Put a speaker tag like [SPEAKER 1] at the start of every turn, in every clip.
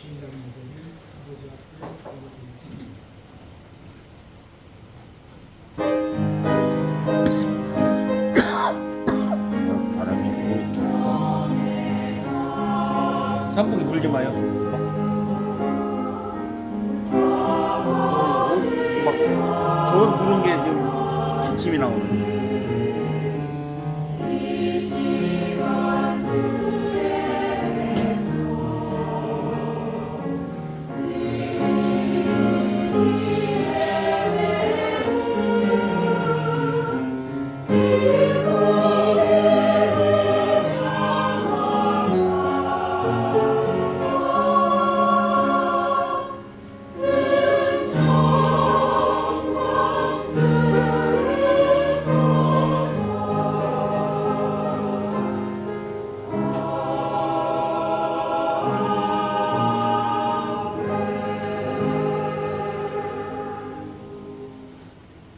[SPEAKER 1] 시작하는 아버지 앞에 기도드리겠습니다.
[SPEAKER 2] 바람이 불고 있어. 선풍기 불지 마요. 막 저걸 부는 게 지금 기침이 나오는.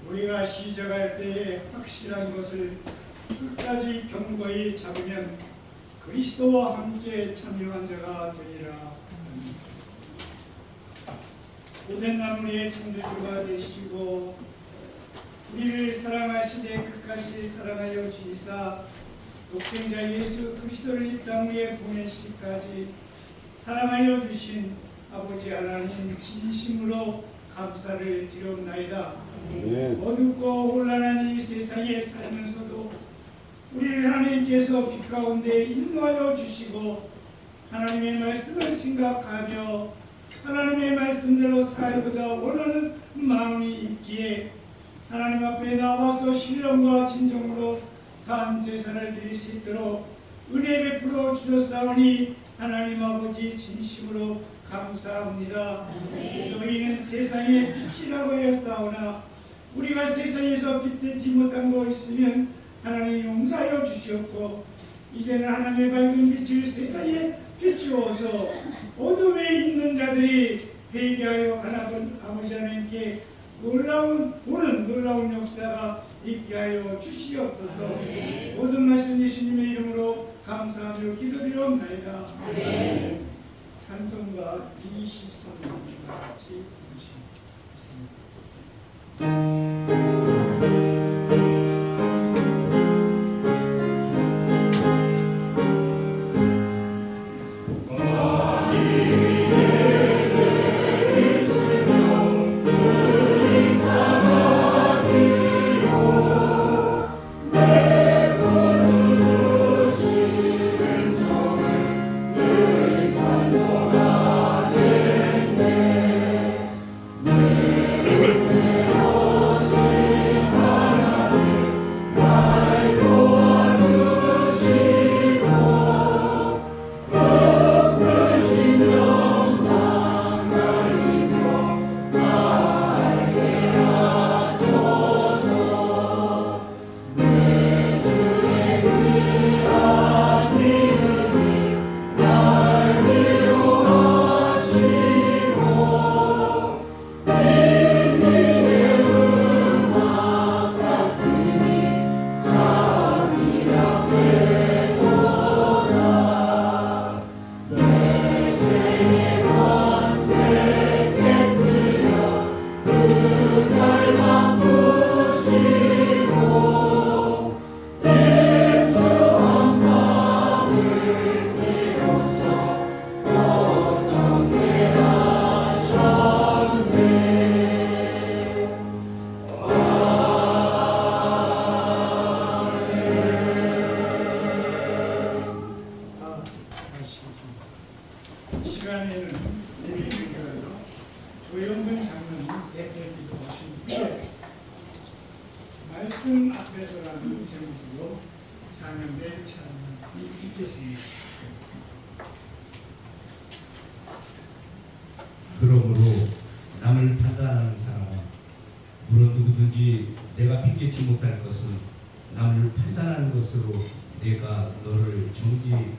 [SPEAKER 1] 우리가 시작할 때에 확실한 것을 끝까지 견고히 잡으면 그리스도와 함께 참여한 자가 되리라. 고된 나무의 창조주가 되시고 우리를 사랑하시되 끝까지 사랑하여 주시사 독생자 예수 그리스도를 이 땅 위에 보내시기까지 사랑하여 주신 아버지 하나님 진심으로 감사를 드리옵나이다. 어둡고 혼란한 이 세상에 살면서도 우리를 하나님께서 빛 가운데 인도하여 주시고 하나님의 말씀을 생각하며 하나님의 말씀대로 살고자 원하는 마음이 있기에 하나님 앞에 나와서 신령과 진정으로 산 제사를 드릴 수 있도록 은혜 베풀어 주셨사오니 하나님 아버지 진심으로 감사합니다. 너희는 세상의 빛이라고 하였사오나 우리가 세상에서 빛되지 못한 거 있으면 하나님 용서하여 주시옵고 이제는 하나님의 밝은 빛을 세상에 비추어서 어둠에 있는 자들이 회개하여 하나님 아버지 하나님께 놀라운 역사가 있게 하여 주시옵소서. 모든 말씀 예수님의 이름으로 감사하며 기도드리옵나이다. 찬송가 23번과 같이 부르시겠습니다. 시간에는 예배드리고요. 조영근 장로님 대표 기도하신 후에 말씀 앞에서라는 제목으로 찬양대 찬양이 있겠습니다.
[SPEAKER 3] 그러므로 남을 판단하는 사람은 물론 누구든지 내가 핑계치 못할 것은 남을 판단하는 것으로 내가 너를 정지하니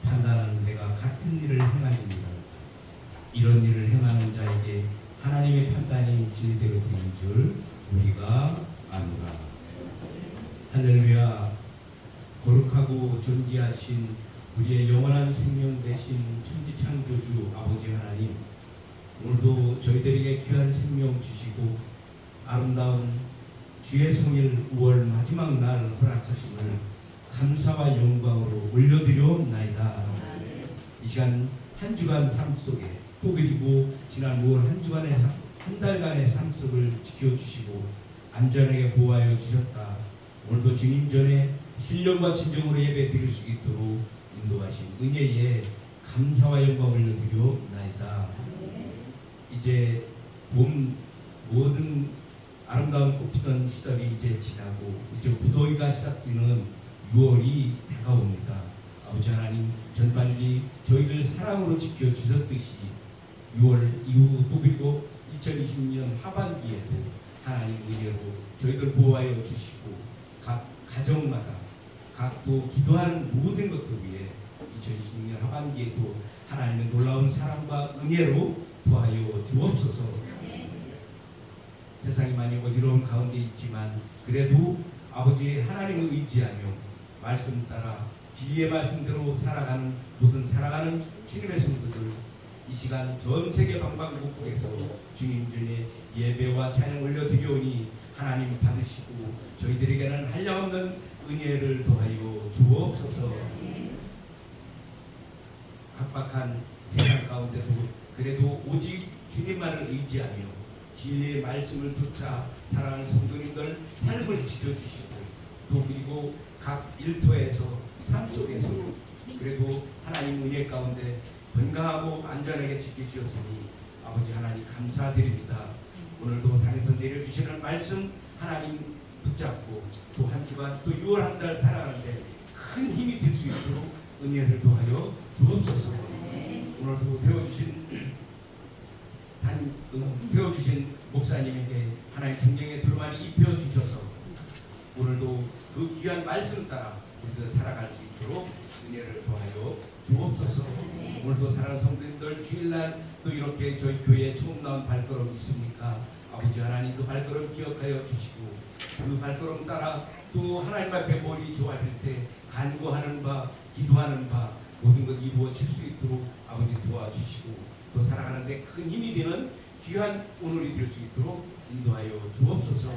[SPEAKER 3] 판단하는 내가 같은 일을 행하니라. 이런 일을 행하는 자에게 하나님의 판단이 진리대로 되는 줄 우리가 아노라. 할렐루야. 거룩하고 존귀하신 우리의 영원한 생명 되신 천지창조주 아버지 하나님, 오늘도 저희들에게 귀한 생명 주시고 아름다운 주의 성일 5월 마지막 날 허락하심을 감사와 영광으로 올려드려옵나이다. 이 시간 한 주간 삶 속에 또 그리고 지난 5월 한 달간의 삶 속을 지켜주시고 안전하게 보호하여 주셨다. 오늘도 주님 전에 신령과 진정으로 예배 드릴 수 있도록 인도하신 은혜에 감사와 영광을 올려드려옵나이다. 이제 봄 모든 아름다운 꽃 피던 시절이 이제 지나고 이제 무더위가 시작되는 6월이 다가옵니다. 아버지 하나님 전반기 저희를 사랑으로 지켜주셨듯이 6월 이후 또 그리고 2020년 하반기에도 하나님 은혜로 저희들 보호하여 주시고 각 가정마다 각 또 기도하는 모든 것들 위해 2020년 하반기에도 하나님의 놀라운 사랑과 은혜로 도와여 주옵소서. 세상이 많이 어지러운 가운데 있지만 그래도 아버지 하나님을 의지하며 말씀 따라 진리의 말씀대로 살아가는 모든 살아가는 주님의 성도들, 이 시간 전 세계 방방곡곡에서 주님 전에 예배와 찬양 올려드리오니 하나님 받으시고 저희들에게는 한량없는 은혜를 더하여 주옵소서. 각박한 세상 가운데도 그래도 오직 주님만을 의지하며 진리의 말씀을 쫓아 사랑하는 성도님들 삶을 지켜주시고 또 그리고 각 일터에서 삶 속에서 그래도 하나님 은혜 가운데 건강하고 안전하게 지켜주셨으니 아버지 하나님 감사드립니다. 오늘도 단에서 내려주시는 말씀 하나님 붙잡고 또 한 주간 또 6월 한 달 살아가는데 큰 힘이 될 수 있도록 은혜를 더하여 주옵소서. 오늘도 세워주신 목사님에게 하나님 성령의 두루마리 입혀주셔서 오늘도 그 귀한 말씀 따라 우리들 살아갈 수 있도록 은혜를 더하여 주옵소서. 오늘도 사랑하는 성도님들 주일날 또 이렇게 저희 교회에 처음 나온 발걸음 있습니까? 아버지 하나님 그 발걸음 기억하여 주시고 그 발걸음 따라 또 하나님 앞에 머리 조아릴 때 간구하는 바 기도하는 바 모든 것 이루어질 수 있도록 아버지 도와주시고 또 살아가는데 큰 힘이 되는 귀한 오늘이 될 수 있도록 인도하여 주옵소서.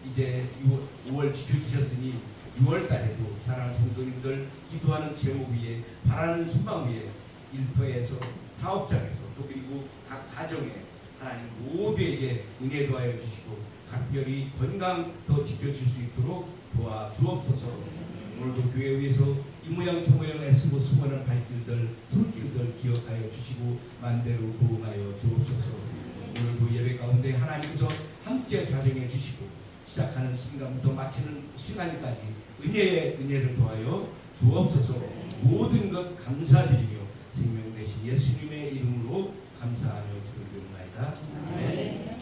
[SPEAKER 3] 이제 5월 지켜주셨으니 6월 달에도 사랑하는 성도님들 기도하는 제목 위에 바라는 소망 위에 일터에서 사업장에서 또 그리고 각 가정에 하나님 모두에게 은혜 도하여 주시고 각별히 건강 더 지켜줄 수 있도록 도와주옵소서. 오늘도 교회 위에서 이 모양 저 모양 애쓰고 수고하는 발길들 손길들 기억하여 주시고 만대로 보응하여 주옵소서. 오늘도 예배 가운데 하나님께서 함께 좌정해 주시고 시작하는 순간부터 마치는 시간까지 은혜를 더하여 주옵소서. 모든 것 감사드리며 생명 되신 예수님의 이름으로 감사하며 드리옵나이다. 아멘.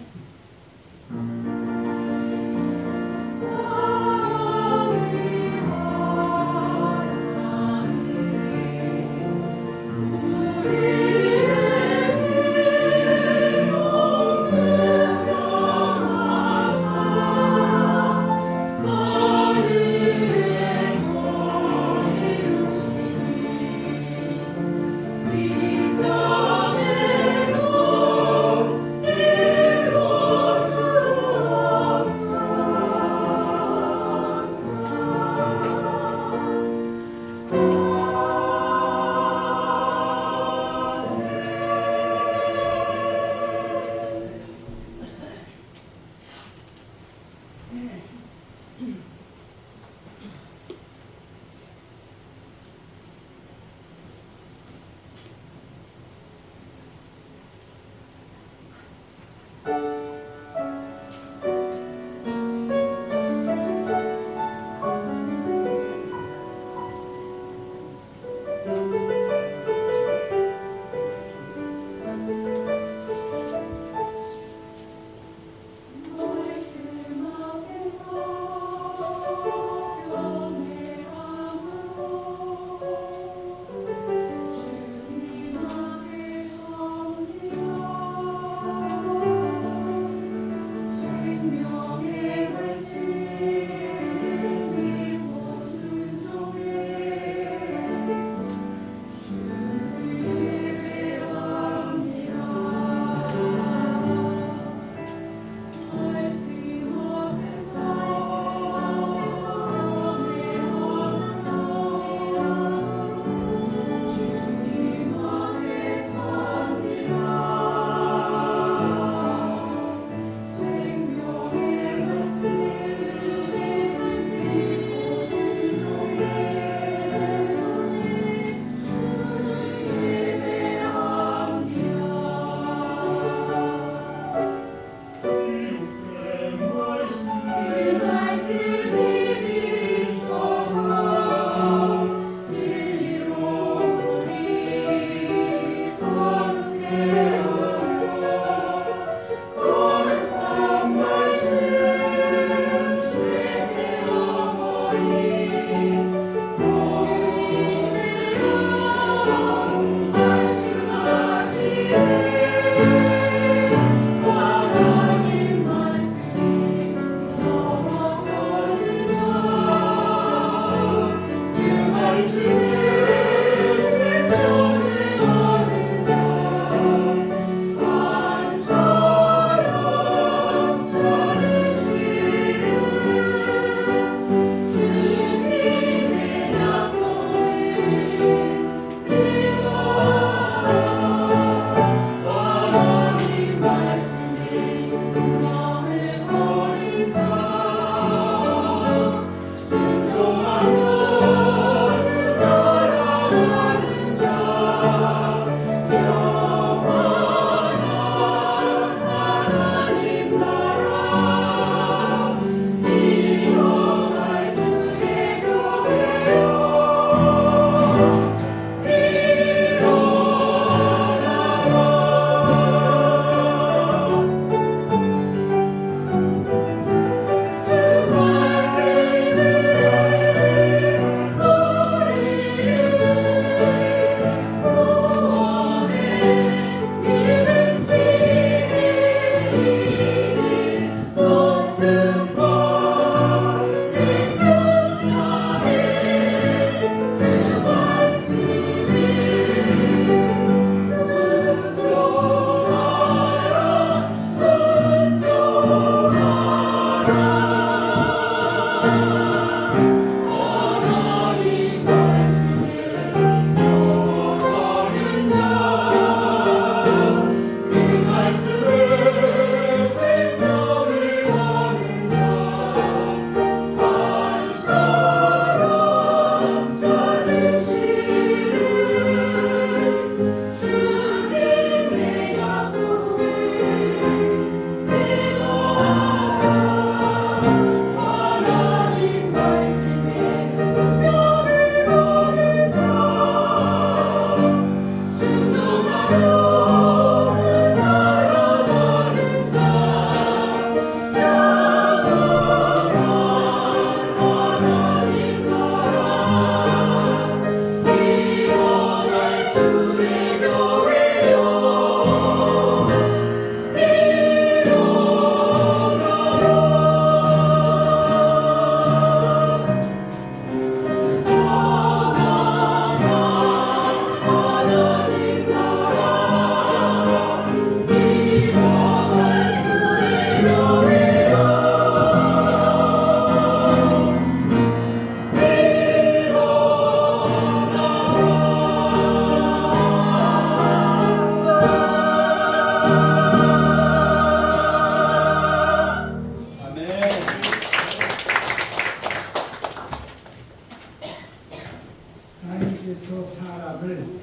[SPEAKER 1] 하나님께서 사람을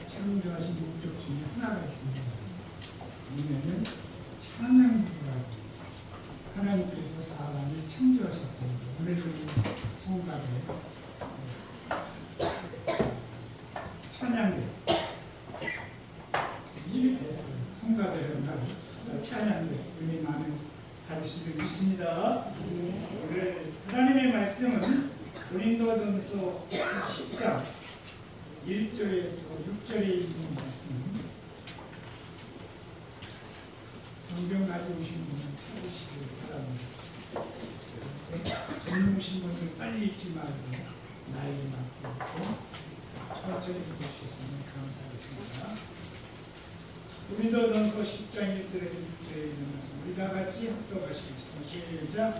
[SPEAKER 1] 창조하신 목적 중에 하나가 있습니다. 뭐냐면 찬양부라고. 하나님께서 사람을 창조하셨습니다. 오늘은 성가대 찬양대 이름이 됐어요. 성가대를 하고 찬양대 은혜 많은 가르치고 있습니다. 오늘 하나님의 말씀은 고린도전서 10장 1절에서 6절에 있는 말씀. 성경 가지고 오신 분은 찾으시길 바랍니다. 젊으신 분들 빨리 읽지 말고 나이에 맞게 읽고 천천히 읽으셨으면 감사하겠습니다. 고린도전서 10장 1절에서 6절에 있는 말씀 우리 다 같이 합독하시겠습니다. 시작.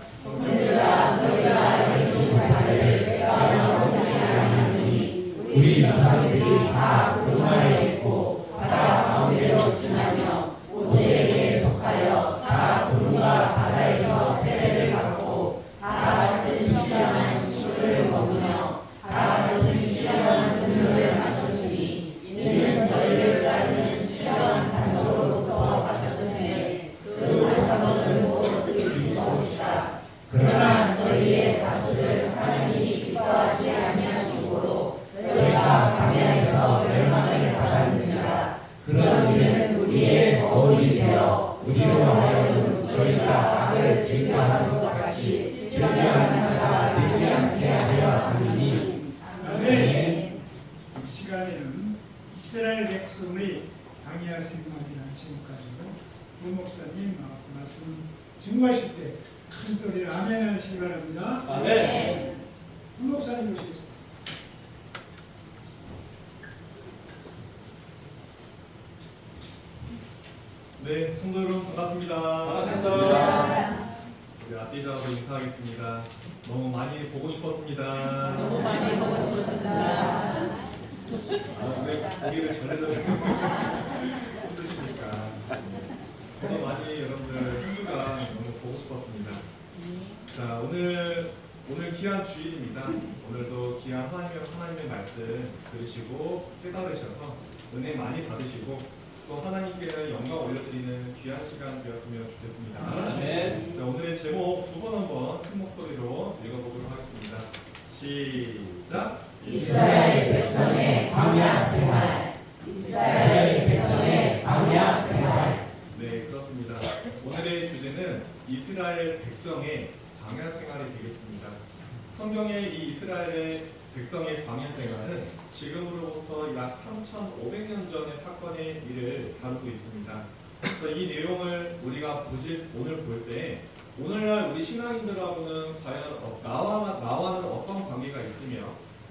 [SPEAKER 4] 우리 조상들이 다 구름아에 있고 바다 가운데로 지나며 모세에게 속하여 다 구름과 바다에서 세례를 받고 다 같은 시원한 식물을 먹으며 다 같은 시원한 음료를 마셨으니 이는 저희를 따르는 시원한 단서로부터 받았으니 그 단서는 곧 그리스도시라. 그러나 저희의 다수를 하나님이 기뻐하지 아니하시므로 저희가 광야에서 멸망을 받았느니라. 그러기는 우리의 거울이 되어 우리로 하여금 저희가 악을 즐겨하는 것 같이 즐겨하는 자가 되지 않게 하려 함이니.
[SPEAKER 1] 아멘. 이 시간에는 이스라엘 백성의 광야 생활이라는 제목가지고 부 목사님 나와서 말씀 증거하실 때 큰 소리로 아멘 하시기 바랍니다.
[SPEAKER 4] 아멘.
[SPEAKER 1] 부 목사님 모시겠습니다.
[SPEAKER 5] 네, 성도 여러분 반갑습니다.
[SPEAKER 4] 반갑습니다.
[SPEAKER 5] 우리 아띠자로 인사하겠습니다. 너무 많이 보고 싶었습니다.
[SPEAKER 4] 너무 많이 먹었습니다.
[SPEAKER 5] 왜 고기를 전해줘야 힘드십니까? 저도 많이 여러분들 한 주간 너무 보고 싶었습니다. 자, 오늘 귀한 주일입니다. 오늘도 귀한 하나님의 말씀 들으시고 깨달으셔서 은혜 많이 받으시고 또 하나님께 영광 올려드리는 귀한 시간 되었으면 좋겠습니다.
[SPEAKER 4] 아멘.
[SPEAKER 5] 자, 오늘의 제목 두 번 한번 큰 목소리로 읽어보도록 하겠습니다. 시작.
[SPEAKER 4] 이스라엘 백성의 광야 생활. 이스라엘 백성의 광야 생활.
[SPEAKER 5] 네, 그렇습니다. 오늘의 주제는 이스라엘 백성의 광야 생활이 되겠습니다. 성경의 이 이스라엘 백성의 광야 생활은 지금으로부터 약 3,500년 전의 사건의 일을 다루고 있습니다. 그래서 이 내용을 우리가 오늘 볼 때 오늘날 우리 신앙인들하고는 과연 나와는 어떤 관계가 있으며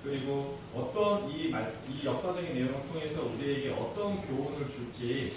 [SPEAKER 5] 그리고 어떤 이 역사적인 내용을 통해서 우리에게 어떤 교훈을 줄지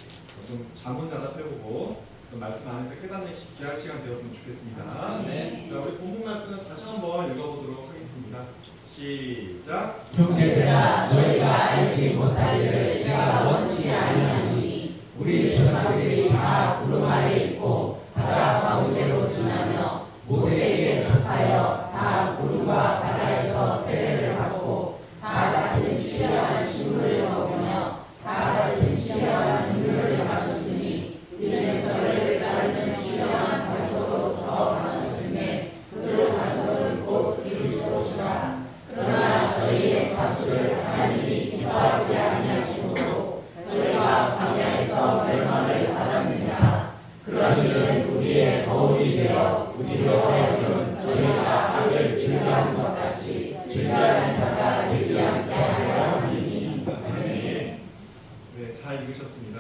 [SPEAKER 5] 좀 자문자답해보고 그 말씀 안에서 깨닫는 귀한 시간 되었으면 좋겠습니다.
[SPEAKER 4] 네.
[SPEAKER 5] 자, 우리 본문 말씀은 다시 한번 읽어보도록 하겠습니다. 시작.
[SPEAKER 4] 형제들아 너희가 알지 못할 일을 내가 원치 아니하노니 우리 조상들이 다 구름 아래 있고 바다 가운데로 지나며 모세에게 속하여 다 구름과 바다에서 세례를 받고 다 같은 시원한 식물을 먹으며 다 같은 시원한 음료를 마셨으니 이는 저희를 따르는 시원한 단서로부터 마셨으니 그 단서는 곧 그리스도시라. 그러나 저희의 다수를 하나님이 기뻐하지 아니하시므로 저희가 광야에서 멸망을 받았느니라. 그러기는 우리의 거울이 되어 우리로 하여금 저희가 악을 즐겨하는 것 같이 즐겨하는 자가 되지 않게 하려 함이니.
[SPEAKER 5] 네, 잘 읽으셨습니다.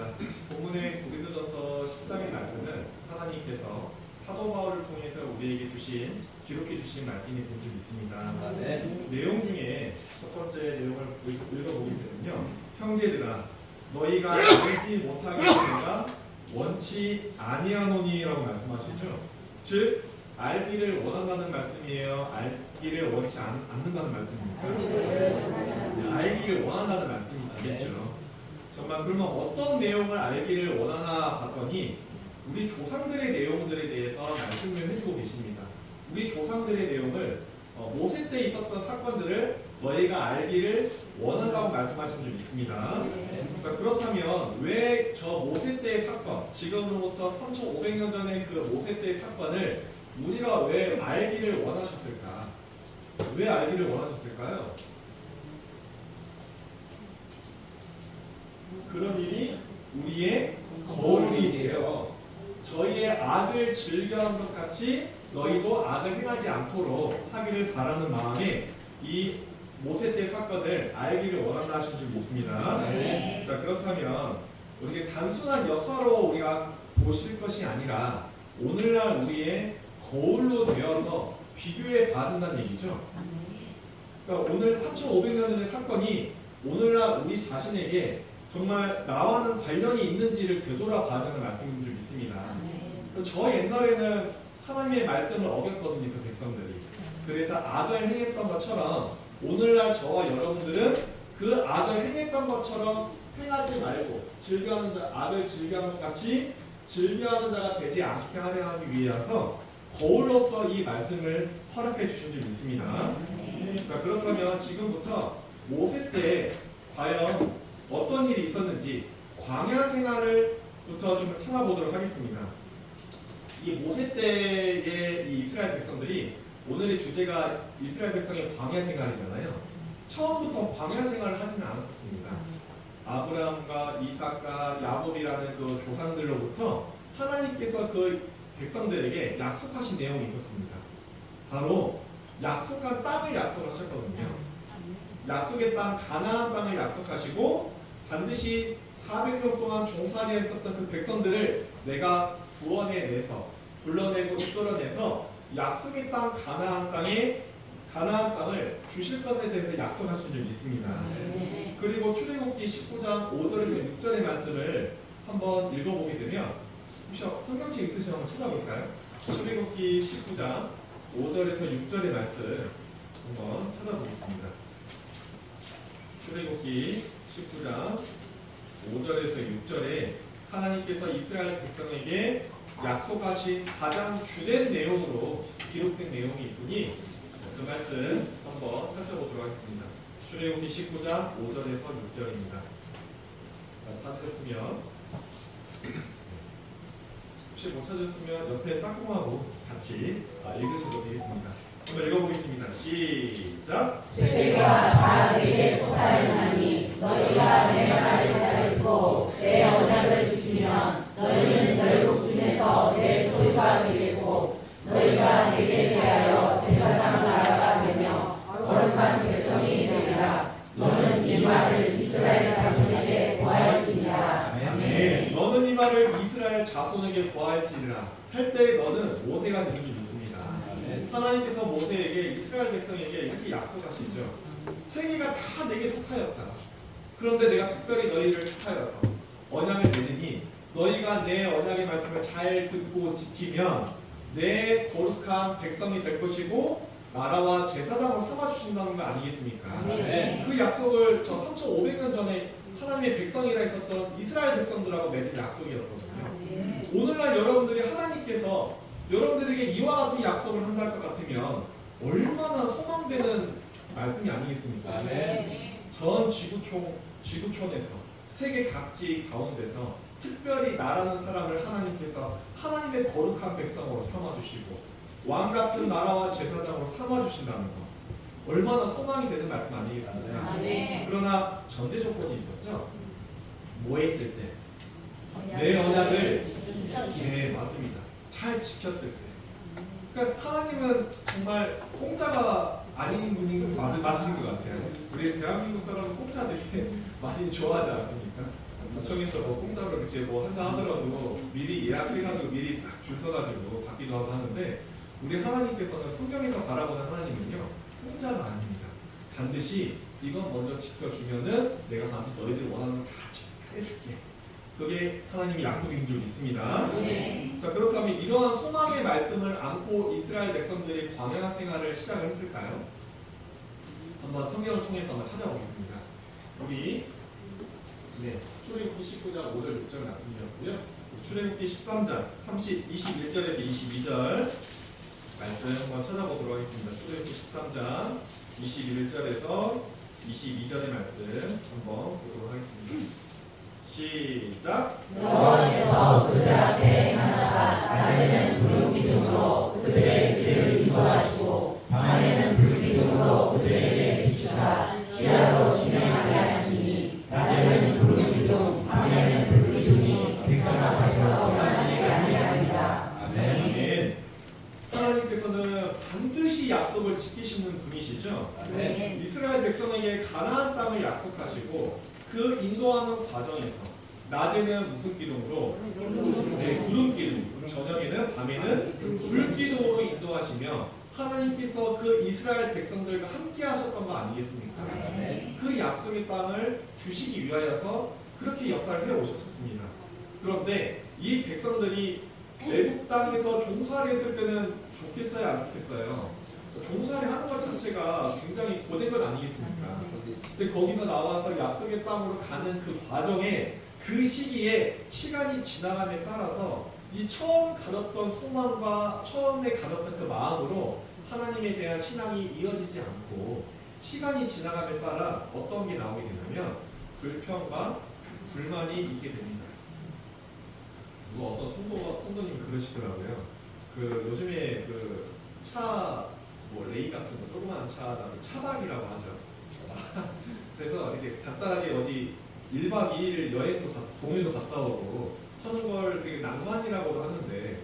[SPEAKER 5] 본문의 고린도전서 10장의 말씀은 하나님께서 사도 바울을 통해서 우리에게 기록해 주신 말씀이 본 줄 믿습니다. 내용 중에 첫 번째 내용을 읽어보게 되면요, 형제들아 너희가 알지 못하겠으니까 원치 아니하노니라고 말씀하시죠. 즉 알기를 원한다는 말씀이에요. 알기를 원치 않는다는 말씀입니까? 알기를 원한다는 말씀이겠죠. 정말 그러면 어떤 내용을 알기를 원하나 봤더니 우리 조상들의 내용들에 대해서 말씀을 해주고 계십니다. 우리 조상들의 내용을 모세 때 있었던 사건들을 너희가 알기를 원한다고 말씀하신 적이 있습니다. 그러니까 그렇다면 왜 저 모세 때의 사건, 지금으로부터 3,500년 전의 그 모세 때의 사건을 우리가 왜 알기를 원하셨을까? 왜 알기를 원하셨을까요? 그런 일이 우리의 거울이 되어 저희의 악을 즐겨하는 것 같이 너희도 악을 행하지 않도록 하기를 바라는 마음에 이 모세 때 사건을 알기를 원한다 하신 적이 있습니다. 그러니까 그렇다면 우리가 단순한 역사로 우리가 보실 것이 아니라 오늘날 우리의 거울로 되어서 비교해 받는다는 얘기죠. 그러니까 오늘 3,500년 전의 사건이 오늘날 우리 자신에게 정말 나와는 관련이 있는지를 되돌아봐야 말씀인 줄 믿습니다. 저 옛날에는 하나님의 말씀을 어겼거든요, 그 백성들이. 그래서 악을 행했던 것처럼 오늘날 저와 여러분들은 그 악을 행했던 것처럼 행하지 말고 즐겨하는 자, 악을 즐겨하는 것 같이 즐겨하는 자가 되지 않게 하려 하기 위해서 거울로서 이 말씀을 허락해 주신 줄 믿습니다. 그러니까 그렇다면 지금부터 모세 때 과연 어떤 일이 있었는지 광야 생활을부터 좀 찾아보도록 하겠습니다. 이 모세 때의 이 이스라엘 백성들이 오늘의 주제가 이스라엘 백성의 광야 생활이잖아요. 처음부터 광야 생활을 하지는 않았었습니다. 아브라함과 이삭과 야곱이라는 그 조상들로부터 하나님께서 그 백성들에게 약속하신 내용이 있었습니다. 바로 약속한 땅을 약속을 하셨거든요. 약속의 땅 가나안 땅을 약속하시고 반드시 400년 동안 종살이 했었던 그 백성들을 내가 구원해내서 불러내고 이끌어내서 약속의 땅 가나안 땅을 주실 것에 대해서 약속하신 적이 있습니다. 그리고 출애굽기 19장 5절에서 6절의 말씀을 한번 읽어보게 되면 혹시 성경책 있으시면 한번 찾아볼까요? 출애굽기 19장 5절에서 6절의 말씀 한번 찾아보겠습니다. 출애굽기 19장 5절에서 6절에 하나님께서 이스라엘 백성에게 약속하신 가장 주된 내용으로 기록된 내용이 있으니 그 말씀 한번 살펴보도록 하겠습니다. 출애굽기 19장 5절에서 6절입니다. 찾으셨으면 혹시 못 찾으셨으면 옆에 짝꿍하고 같이 읽으셔도 되겠습니다. 한번 읽어보겠습니다. 시작!
[SPEAKER 4] 세대가 다 내게 속하였나니 너희가 내 말을 잘 듣고 내 언약을 지키면 너희는 열국 중에서 내 소유가 되겠고 너희가 내게 대하여 제사장 나라가 되며 거룩한 백성이 되리라. 너는 이 말을 이스라엘 자손에게 고하였으니라.
[SPEAKER 5] 네, 너는 이 말을 이스라엘 자손에게 고하였으리라 할 때 너는 모세가 되는 줄 믿습니다. 하나님께서 모세에게 이스라엘 백성에게 이렇게 약속하시죠. 세계가 다 내게 속하였다. 그런데 내가 특별히 너희를 택하여서 언약을 맺으니 너희가 내 언약의 말씀을 잘 듣고 지키면 내 거룩한 백성이 될 것이고 나라와 제사장으로 삼아주신다는 거 아니겠습니까? 그 약속을 저 3,500년 전에 하나님의 백성이라 했었던 이스라엘 백성들하고 맺은 약속이었거든요. 오늘날 여러분들이 하나님께서 여러분들에게 이와 같은 약속을 한다 할 것 같으면 얼마나 소망되는 말씀이 아니겠습니까? 전 지구촌에서 세계 각지 가운데서 특별히 나라는 사람을 하나님께서 하나님의 거룩한 백성으로 삼아주시고 왕 같은 나라와 제사장으로 삼아주신다는 것 얼마나 소망이 되는 말씀 아니겠습니까? 그러나 전제 조건이 있었죠. 뭐 했을 때? 내 언약을 네 맞습니다. 잘 지켰을 때. 그러니까 하나님은 정말 공짜가 아닌 분인 맞으신 것 같아요. 우리 대한민국 사람은 공짜 되게 많이 좋아하지 않습니까? 구청에서 뭐 공짜로 이렇게 뭐 한다 하더라도 미리 예약해가지고 미리 딱 줄 서가지고 받기도 하고 하는데 우리 하나님께서는 성경에서 바라보는 하나님은요 공짜가 아닙니다. 반드시 이건 먼저 지켜주면은 내가 반드시 너희들이 원하는 거 다 해줄게. 그게 하나님의 약속인 줄 믿습니다. 자 그렇다면 이러한 소망의 말씀을 안고 이스라엘 백성들이 광야 생활을 시작을 했을까요? 한번 성경을 통해서 한번 찾아보겠습니다. 여기 출애굽기 19장 5절 6절 말씀이었고요. 출애굽기 13장 21절에서 22절 말씀 한번 찾아보도록 하겠습니다. 출애굽기 13장 21절에서 22절의 말씀 한번 보도록 하겠습니다. 시작.
[SPEAKER 4] 여호와께서 그들 앞에 행하사 낮에는 구름 기둥으로 그들의 길을 인도하시고 밤에는 불 기둥으로 그들에게 비추사 시야로 진행하게 하시니 낮에는 구름 기둥 밤에는 불 기둥이 백성 앞에서 떠나지 아니하리라.
[SPEAKER 5] 아멘. 하나님께서는 반드시 약속을 지키시는 분이시죠.
[SPEAKER 4] 아멘.
[SPEAKER 5] 이스라엘 백성에게 가나안 땅을 약속하시고 그 인도하는 과정에서 낮에는 무슨 기둥으로? 네, 구름 기둥. 저녁에는 밤에는 불 기둥으로 인도하시며 하나님께서 그 이스라엘 백성들과 함께 하셨던 거 아니겠습니까? 그 약속의 땅을 주시기 위하여서 그렇게 역사를 해 오셨습니다. 그런데 이 백성들이 애국 땅에서 종살이 했을 때는 좋겠어요, 안 좋겠어요? 종살이 하는 것 자체가 굉장히 고된 것 아니겠습니까? 근데 거기서 나와서 약속의 땅으로 가는 그 과정에 그 시기에 시간이 지나감에 따라서 이 처음 가졌던 소망과 처음에 가졌던 그 마음으로 하나님에 대한 신앙이 이어지지 않고 시간이 지나감에 따라 어떤 게 나오게 되냐면 불평과 불만이 있게 됩니다. 누가 어떤 성도님이 그러시더라고요. 그 요즘에 그 차 뭐 레이 같은 거 조그마한 차박이라고 하죠. 그래서 이렇게 간단하게 어디 1박 2일 여행도 동해도 갔다 오고 하는 걸 되게 낭만이라고도 하는데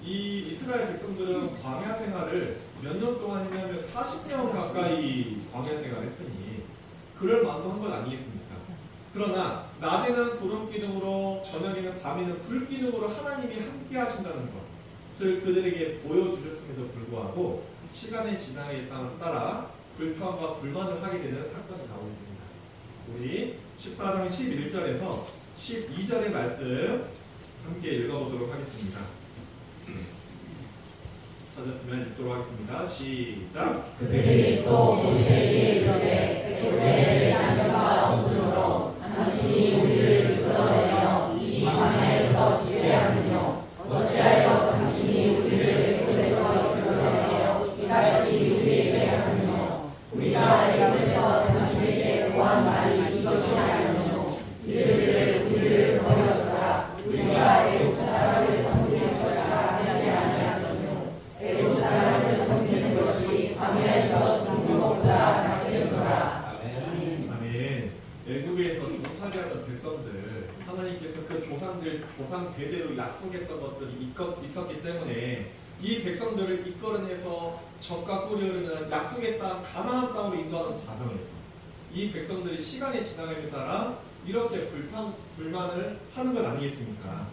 [SPEAKER 5] 이 이스라엘 백성들은 광야 생활을 몇 년 동안 했냐면 40년 가까이 광야 생활을 했으니 그럴 만도 한 것 아니겠습니까? 그러나 낮에는 구름 기둥으로 저녁에는 밤에는 불 기둥으로 하나님이 함께 하신다는 것을 그들에게 보여주셨음에도 불구하고 시간의 지나에 따라 불평과 불만을 하게 되는 사건이 나오게 됩니다. 우리 14장 11절에서 12절의 말씀 함께 읽어보도록 하겠습니다. 찾았으면 읽도록 하겠습니다. 시작.
[SPEAKER 4] 그들이 또 모세에게 이르되 우리의 양과 없으므로 당신이 우리를 이끌어내어 이 광야에서 지배하느뇨 어찌하여 당신이 우리를 애굽에서 이끌어내어 이같이 우리에게 하느뇨 우리가 애굽에서 당신에게 구한 말이 이것이 아니뇨 이르기를 우리를 버려두라 우리가 애굽 사람을 섬기는 것이 하지 아니하느뇨 애굽 사람을 섬기는 것이 광야에서 죽는 것보다 낫겠노라.
[SPEAKER 5] 아멘. 애굽에서 종살이하던 백성들 하나님께서 그 조상 대대로 약속했던 것들이 있었기 때문에 이 백성들을 이끌어내서 적과 꿀이 흐르는 약속의 땅 가나안 땅으로 인도하는 과정에서 이 백성들이 시간이 지나감에 따라 이렇게 불만을 하는 것 아니겠습니까?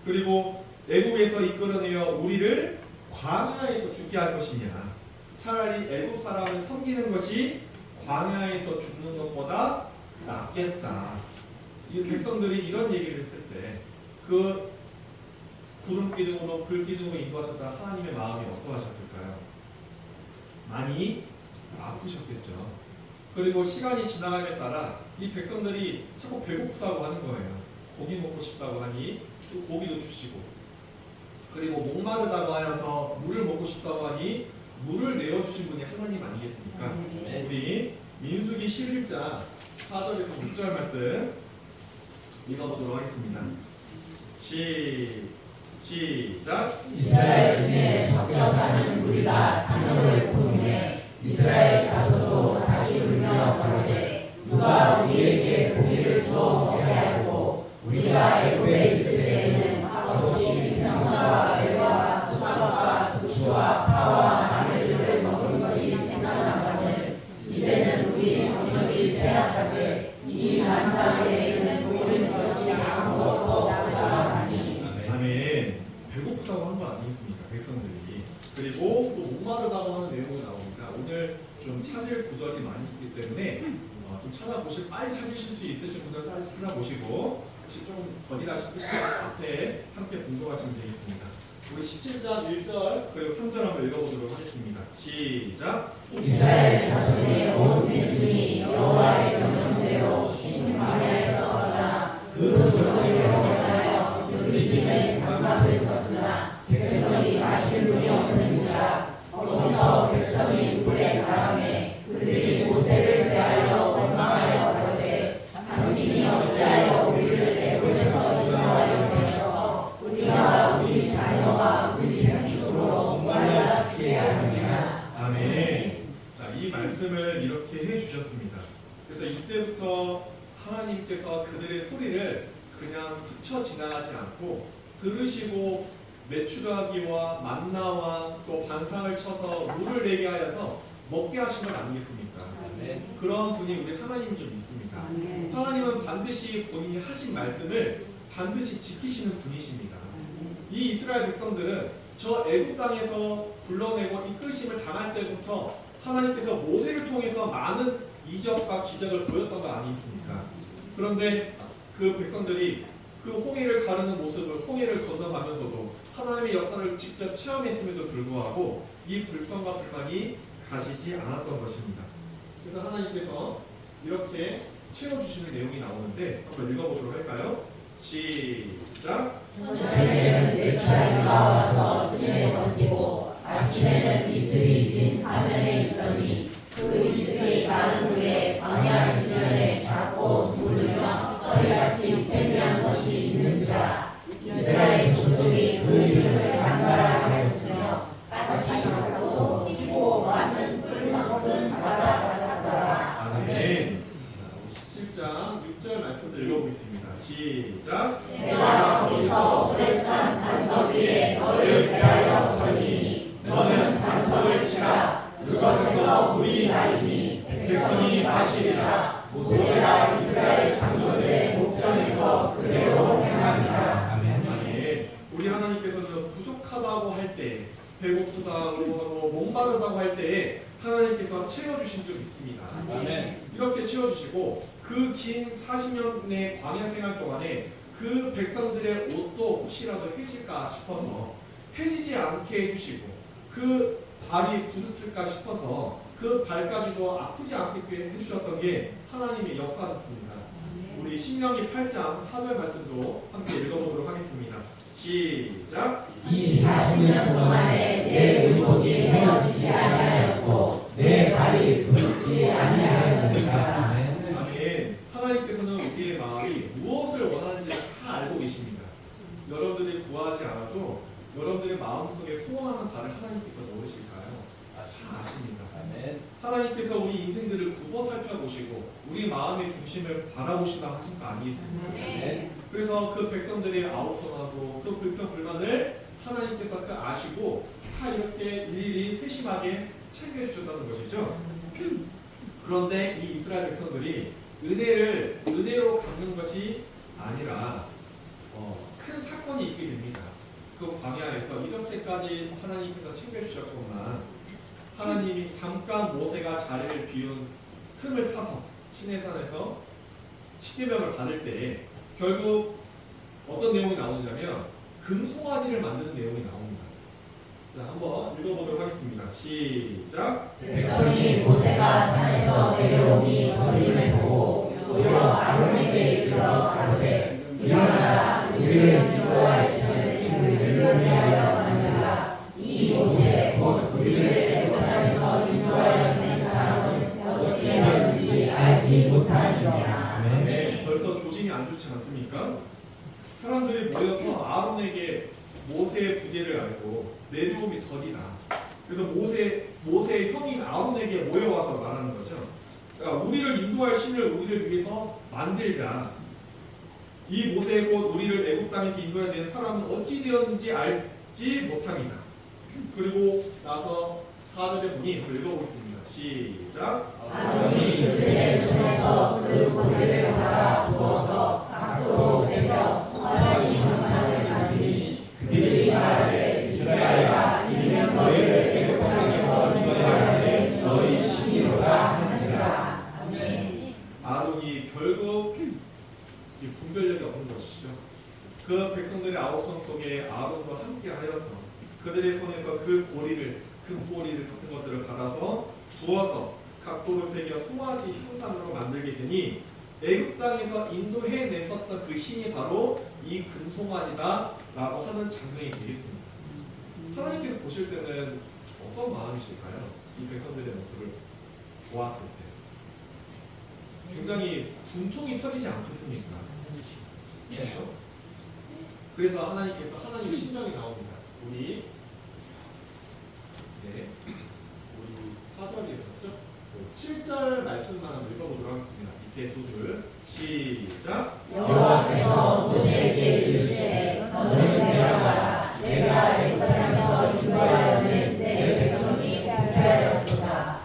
[SPEAKER 5] 그리고 애굽에서 이끌어내어 우리를 광야에서 죽게 할 것이냐 차라리 애굽 사람을 섬기는 것이 광야에서 죽는 것보다 낫겠다. 이 백성들이 이런 얘기를 했을 때 그 구름 기둥으로 불 기둥으로 인도하셨다 하나님의 마음이 어떠하셨을까요? 많이 아프셨겠죠. 그리고 시간이 지나감에 따라 이 백성들이 자꾸 배고프다고 하는 거예요. 고기 먹고 싶다고 하니 또 고기도 주시고 그리고 목마르다고 하여서 물을 먹고 싶다고 하니 물을 내어주신 분이 하나님 아니겠습니까? 우리 민수기 11장 4절에서 6절 말씀 읽어보도록 하겠습니다. 시작.
[SPEAKER 4] 이스라엘 중에 섞여 사는 우리가 단어를 포기해 이스라엘 자손도 다시 울며 가로되 누가 우리에게 고기를 주어 먹게 하고 우리가 애굽에 있을 때에는 값없이 생선과 배와 수박과 부추와 파와 마늘들을 먹은 것이 생각나거늘 이제는 우리 정력이 쇠약하되 이 만땅에는 모이는 것이 아무것도 없다 하니.
[SPEAKER 5] 아멘. 배고프다고 한 거 아니겠습니까? 백성들이. 그리고 또 목마르다고 하는 내용이 나옵니다. 오늘 좀 찾을 구절이 많이 있기 때문에 좀 빨리 찾으실 수 있으신 분들 빨리 찾아보시고 혹시 좀 더디다 싶으시면 앞에 함께 분석하시면 되겠습니다. 우리 17장 1절 그리고 3절 한번 읽어보도록 하겠습니다. 시작.
[SPEAKER 4] 이스라엘 자손의 온 민중이 여호와의 명령대로 신광야에서 떠나 그 조건대로 행하여 눌리김에 장막을 섰으나 백성이 마실 물이 없는지라 거기서 백성이 물에 가라매 그들이
[SPEAKER 5] 이때부터 하나님께서 그들의 소리를 그냥 스쳐 지나가지 않고 들으시고 메추라기와 만나와 또 반상을 쳐서 물을 내게 하여서 먹게 하신 것 아니겠습니까?
[SPEAKER 3] 아멘.
[SPEAKER 5] 그런 분이 우리 하나님 좀 있습니다. 하나님은 반드시 본인이 하신 말씀을 반드시 지키시는 분이십니다. 이 이스라엘 백성들은 저 애굽 땅에서 불러내고 이끌심을 당할 때부터 하나님께서 모세를 통해서 많은 이적과 기적을 보였던 거 아니겠습니까? 그런데 그 백성들이 그 홍해를 가르는 모습을 홍해를 건너가면서도 하나님의 역사를 직접 체험했음에도 불구하고 이 불평과 불만이 가시지 않았던 것입니다. 그래서 하나님께서 이렇게 채워주시는 내용이 나오는데 한번 읽어보도록 할까요? 시작.
[SPEAKER 4] 저녁에는 메추라기가 와서 찜에 덮이고 아침에는 이슬이 진 사면에 있더니 그 이슬이 마른 후에 광야 지면에 작고 둥글며 썰같이 세미한 것이 있는지라. 이스라엘 족속이 그 이름을 만가라 하였으며 까치 같고 희고 맛은 꿀 섞은 바다더라.
[SPEAKER 5] 아멘. 17장 6절 말씀을 읽어보겠습니다. 시작.
[SPEAKER 4] 내가 거기서 오랜산 반석 위에 너를 대하여 서리니 너는 반석을 치라. 그것에서 물이 나리니 백성이 마시리라. 모세가 이스라엘 장로들의 목전에서 그대로 행하니라.
[SPEAKER 3] 아멘.
[SPEAKER 5] 아멘. 우리 하나님께서는 부족하다고 할 때, 배고프다고 하고 목마르다고 할 때에 하나님께서 채워주신 적 있습니다.
[SPEAKER 3] 아멘.
[SPEAKER 5] 이렇게 채워주시고 그 긴 40년의 광야 생활 동안에 그 백성들의 옷도 혹시라도 해질까 싶어서 해지지 않게 해주시고 그 발이 부르틀까 싶어서 그 발까지도 아프지 않게 해주셨던 게 하나님의 역사셨습니다. 우리 신명기 8장 4절 말씀도 함께 읽어보도록 하겠습니다. 시작.
[SPEAKER 4] 이 40년 동안에 내 의복이 헤어지지 아니하였고 내 발이 부르지 아니하였느니라.
[SPEAKER 5] 아멘. 하나님께서는 우리의 마음이 무엇을 원하는지를 다 알고 계십니다. 여러분들이 구하지 않아도 여러분들의 마음속에 소원하는 바를 하나님께서 넣으실까요? 다 아십니다.
[SPEAKER 3] 아멘.
[SPEAKER 5] 하나님께서 우리 인생들을 굽어 살펴보시고 우리 마음의 중심을 바라보신다고 하신 거 아니겠습니까?
[SPEAKER 3] 아멘.
[SPEAKER 5] 그래서 그 백성들의 아우성하고 그 불평 불만을 하나님께서 그 아시고 다 이렇게 일일이 세심하게 챙겨주셨다는 것이죠. 그런데 이 이스라엘 백성들이 은혜로 갚는 것이 아니라 큰 사건이 있게 됩니다. 그 광야에서 이렇게까지 하나님께서 챙겨주셨구나. 하나님이 잠깐 모세가 자리를 비운 틈을 타서 시내산에서 십계명을 받을 때에 결국 어떤 내용이 나오냐면 금송아지를 만드는 내용이 나옵니다. 자, 한번 읽어보도록 하겠습니다. 시작.
[SPEAKER 4] 백성이 모세가 산에서 내려오니 걸림을 보고 모여 아론에게 이르러 가로되 일어나라 우리를 인도할 시간을 위하여 만들라. 이 모세 곧 우리를 애굽 땅에서 인도하여 낸 사람은 어찌하였는지 알지 못하느니라.
[SPEAKER 5] 네, 벌써 조짐이 안 좋지 않습니까? 사람들이 모여서 아론에게 모세의 부재를 알고 내 도움이 더디다. 그래서 모세의 형인 아론에게 모여와서 말하는 거죠. 그러니까 우리를 인도할 신을 우리를 위해서 만들자. 이 모세 곧 우리를 애굽 땅에서 인도해야 되는 사람은 어찌 되었는지 알지 못합니다. 그리고 나서 4절에 보니 읽어보겠습니다. 시작.
[SPEAKER 4] 아론이 그들의 손에서 그 고리를 받아 부어서 각도로 새겨 송아지 형상을 만드니 그들이 말하되 이스라엘아 이는 너희를 애굽 땅에서 인도하여 낸 너희 신이로다 하니라. 아멘.
[SPEAKER 5] 아론이 결국 이 분별력이 없는 것이죠. 그 백성들의 아우성 속에 아론과 함께 하여서 그들의 손에서 그 고리를 금고리를 같은 것들을 받아서 부어서 각도로 새겨 송아지 형상으로 만들게 되니 애굽 땅에서 인도해냈었던 그 신이 바로 이 금송아지다라고 하는 장면이 되겠습니다. 하나님께서 보실 때는 어떤 마음이실까요? 이 백성들의 모습을 보았을 때 굉장히 분통이 터지지 않겠습니까? 그렇죠? 그래서 하나님께서 하나님의 심정이 나옵니다. 우리 4절이었었죠? 7절 말씀만 한번 읽어보도록 하겠습니다. 밑에 두 줄. 시작.
[SPEAKER 4] 여호와께서 모세에게 이르시되 너는 내려가라. 내가 애굽 땅에서 인도하여낸 내 백성이 부패하였도다.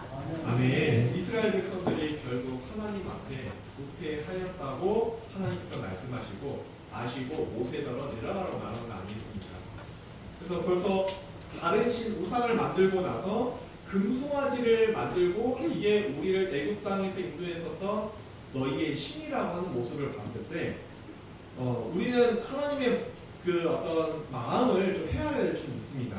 [SPEAKER 5] 아멘. 이스라엘 백성들이 결국 하나님 앞에 부패하였다고 하나님께서 말씀하시고 아시고 모세더러 내려가라고 말하는 거 아니겠습니까? 그래서 벌써 다른 신 우상을 만들고 나서 금송아지를 만들고 이게 우리를 애굽 땅에서 인도했었던 너희의 신이라고 하는 모습을 봤을 때 우리는 하나님의 그 어떤 마음을 좀 헤아려야 좀 있습니다.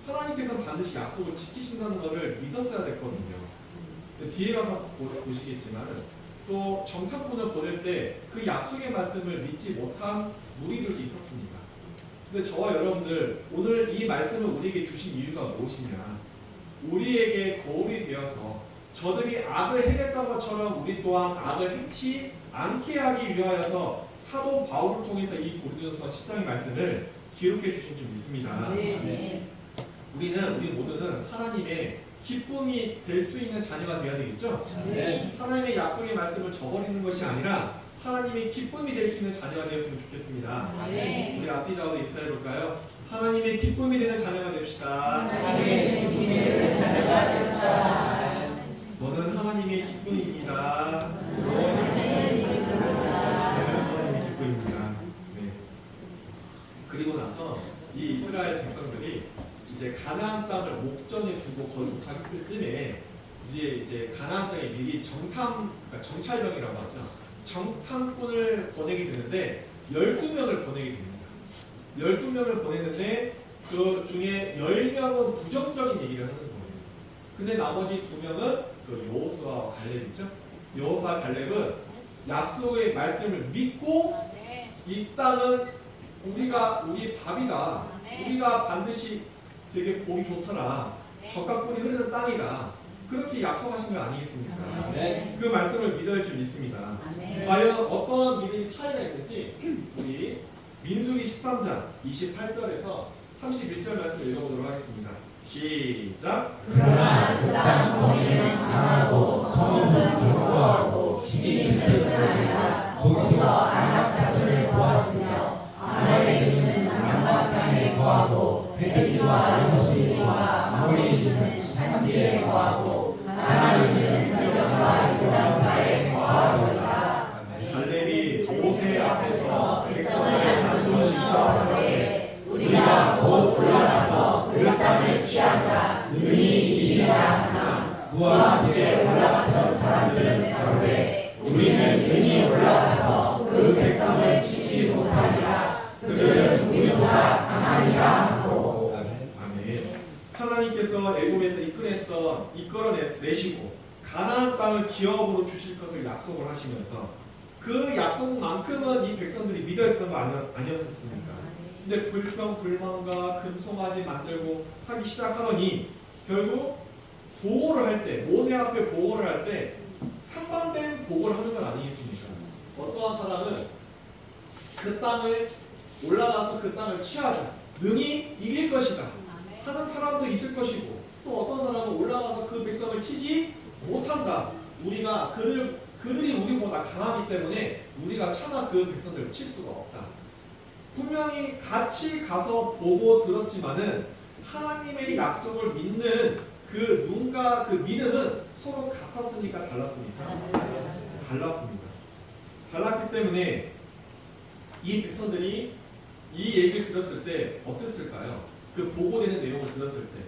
[SPEAKER 5] 하나님께서 반드시 약속을 지키신다는 것을 믿었어야 됐거든요. 뒤에 가서 보시겠지만 또 정탐꾼을 보낼 때 그 약속의 말씀을 믿지 못한 무리들도 있었습니다. 근데 저와 여러분들 오늘 이 말씀을 우리에게 주신 이유가 무엇이냐? 우리에게 거울이 되어서 저들이 악을 행했던 것처럼 우리 또한 악을 행치 않게 하기 위하여서 사도 바울을 통해서 이 고린도서 10장의 말씀을 기록해 주신 줄 믿습니다. 우리 모두는 하나님의 기쁨이 될 수 있는 자녀가 되어야 되겠죠? 하나님의 약속의 말씀을 저버리는 것이 아니라 하나님의 기쁨이 될 수 있는 자녀가 되었으면 좋겠습니다. 우리 앞뒤 좌우로 인사해 볼까요? 하나님의 기쁨이 되는 자녀가 됩시다. 너는 하나님의 기쁨입니다. 하나님의 기쁨입니다. 네. 그리고 나서 이 이스라엘 백성들이 이제 가나안 땅을 목전에 두고 거의 도착했을 쯤에 이제 가나안 땅에 미리 그러니까 정찰병이라고 하죠. 정탐꾼을 보내게 되는데 12명을 보내게 됩니다. 12명을 보냈는데 그 중에 10명은 부정적인 얘기를 하는 거예요. 근데 나머지 2명은 그 여호수아와 갈렙이죠. 여호수아 갈렙은 약속의 말씀을 믿고 이 땅은 우리 밥이다. 우리가 반드시 되게 보기 좋더라. 적각꿀이 흐르는 땅이다. 그렇게 약속하신 거 아니겠습니까? 그 말씀을 믿을 줄 믿습니다. 과연 어떤 믿음이 차이가 있는지 우리 민수기 13장 28절에서 31절 말씀 읽어보도록 하겠습니다. 시작.
[SPEAKER 4] 그러나 그 땅 거민은 강하고 성읍은 견고하고 시기심은 끈하니라. 거기서 아낙 자손을 보았으며 아말렉인은 남방 땅에 거하고 헤디와 여부스와 아모리인은 산지에 거하고 가나안인은 해변과 요단가에 거하더라.
[SPEAKER 5] 갈렙이 모세 앞에서 백성을
[SPEAKER 4] 단도시켜하되 우리가 곧 올라가서 그 땅을 취하자 능히 이기라 하나 그와 함께 올라갔던 사람들은 가로되 우리는 능히 올라가서 그 백성을 치지 못하리라. 그들은 우리보다 강하리라 하고.
[SPEAKER 5] 아멘. 하나님께서 애굽에서 이끌어내시고 가나안 땅을 기업으로 주실 것을 약속을 하시면서 그 약속만큼은 이 백성들이 믿어했던 거 아니었습니까? 근데 불평불만과 금송아지 만들고 하기 시작하더니 결국 보고를 할 때, 모세 앞에 보고를 할 때 상반된 보고를 하는 건 아니겠습니까? 어떠한 사람은 그 땅을 올라가서 그 땅을 취하자, 능히 이길 것이다 하는 사람도 있을 것이고, 또 어떤 사람은 올라가서 그 백성을 치지 못한다. 우리가 그들이 우리보다 강하기 때문에 우리가 차마 그 백성들을 칠 수가 없다. 분명히 같이 가서 보고 들었지만은 하나님의 약속을 믿는 그 눈과 그 믿음은 서로 같았으니까 달랐습니까? 달랐습니다. 달랐기 때문에 이 백성들이 이 얘기를 들었을 때 어땠을까요? 그 보고되는 내용을 들었을 때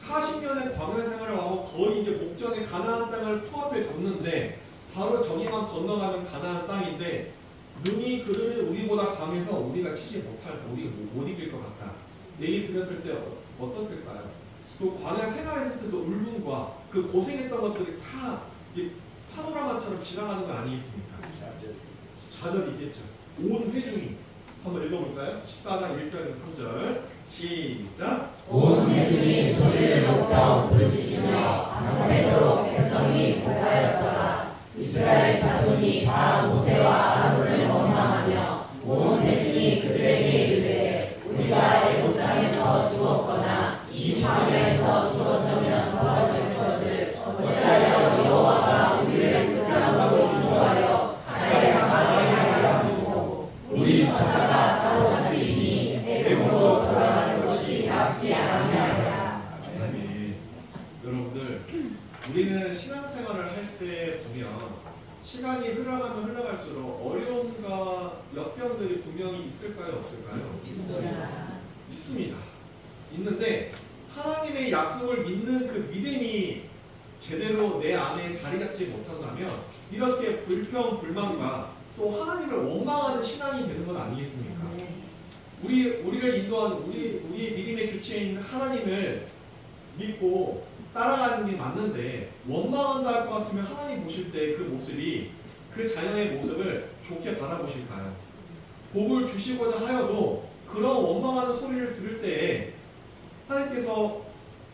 [SPEAKER 5] 40년의 광야 생활을 하고 거의 이제 목전에 가나안 땅을 코앞에 뒀는데 바로 저기만 건너가면 가나안 땅인데 능히 그들은 우리보다 강해서 우리가 치지 못할, 우리가 못 이길 것 같다. 얘기 들었을 때 어떻을까요? 그 광야 생활했을 때도 울분과 그 고생했던 것들이 다 파노라마처럼 지나가는 거 아니겠습니까? 좌절이 있겠죠. 온 회중이 한번 읽어볼까요? 14장 1절에서 3절 시작.
[SPEAKER 4] 온 회중이 소리를 높여 부르짖으며 밤새도록 백성이 복하였더라. 이스라엘 자손이 다 모세와 아론을 원망하며 온 회중이 그들에게 이르되 우리가 애굽 땅에서 죽었거나 이 광야에서 죽었다면 더하실 것을 어찌하여 여호와가 우리를 끝까지
[SPEAKER 5] 시간이 흘러가면 흘러갈수록 어려움과 역병들이 분명히 있을까요, 없을까요? 있습니다. 있는데 하나님의 약속을 믿는 그 믿음이 제대로 내 안에 자리 잡지 못한다면 이렇게 불평, 불만과 또 하나님을 원망하는 신앙이 되는 건 아니겠습니까? 우리를 인도하는 우리의 믿음의 주체인 하나님을 믿고 따라가는 게 맞는데 원망한다 할 것 같으면 하나님 보실 때 그 모습이 그 자녀의 모습을 좋게 바라보실까요? 복을 주시고자 하여도 그런 원망하는 소리를 들을 때에 하나님께서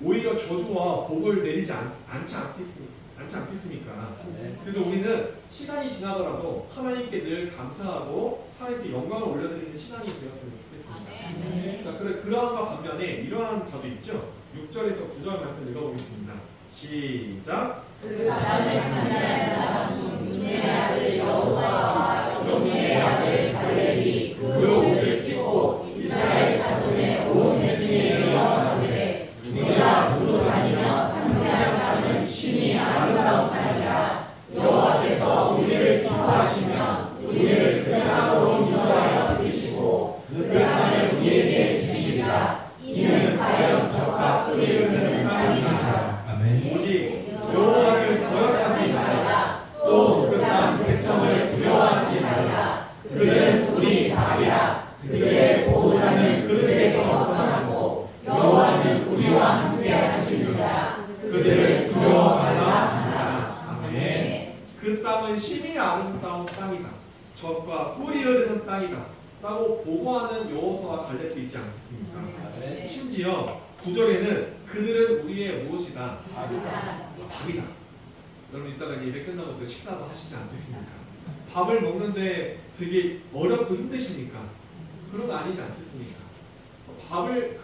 [SPEAKER 5] 오히려 저주와 복을 내리지 않지 않겠습니까? 그래서 우리는 시간이 지나더라도 하나님께 늘 감사하고 하나님께 영광을 올려드리는 신앙이 되었으면 좋겠습니다. 자, 그러한과 반면에 이러한 자도 있죠. 6절에서 9절 말씀 읽어보겠습니다. 시작.
[SPEAKER 4] 그 땅을 판단하는 자는 눈의 아들 여호수아와 용의 아들 갈렙이 그 옷을 찢고 이스라엘 자손의 온 회중에게 영하되 우리가 두루 다니며 탐지하는 땅은 신이 아름다운 땅이라 여호와께서 우리를 기뻐하시면 우리를 그 땅으로 인도하여 주시고 그 땅을 우리에게 주시리라. 이는 과연 젖과 꿀이 흐르는 땅이니라.
[SPEAKER 3] 아멘.
[SPEAKER 5] 오직 여호와를 거역하지 말라. 또 그 땅 백성을 두려워하지 말라.
[SPEAKER 4] 그들은 우리 밥이라. 그들의 보호자는 그들에게서 떠나고 여호와는 우리와 함께 하시리라. 그들을 두려워 말라.
[SPEAKER 5] 아멘. 그 땅은 심히 아름다운 땅이다. 젖과 꿀이 흐르는 땅이다. 라고 보고하는 여호수아와 갈렙도 있지 않겠습니까? 심지어 9절에는 그들은 우리의 무엇이다? 밥이다. 여러분 이따가 예배 끝나고 또 식사도 하시지 않겠습니까? 밥을 먹는데 되게 어렵고 힘드십니까? 그런 거 아니지 않겠습니까? 밥을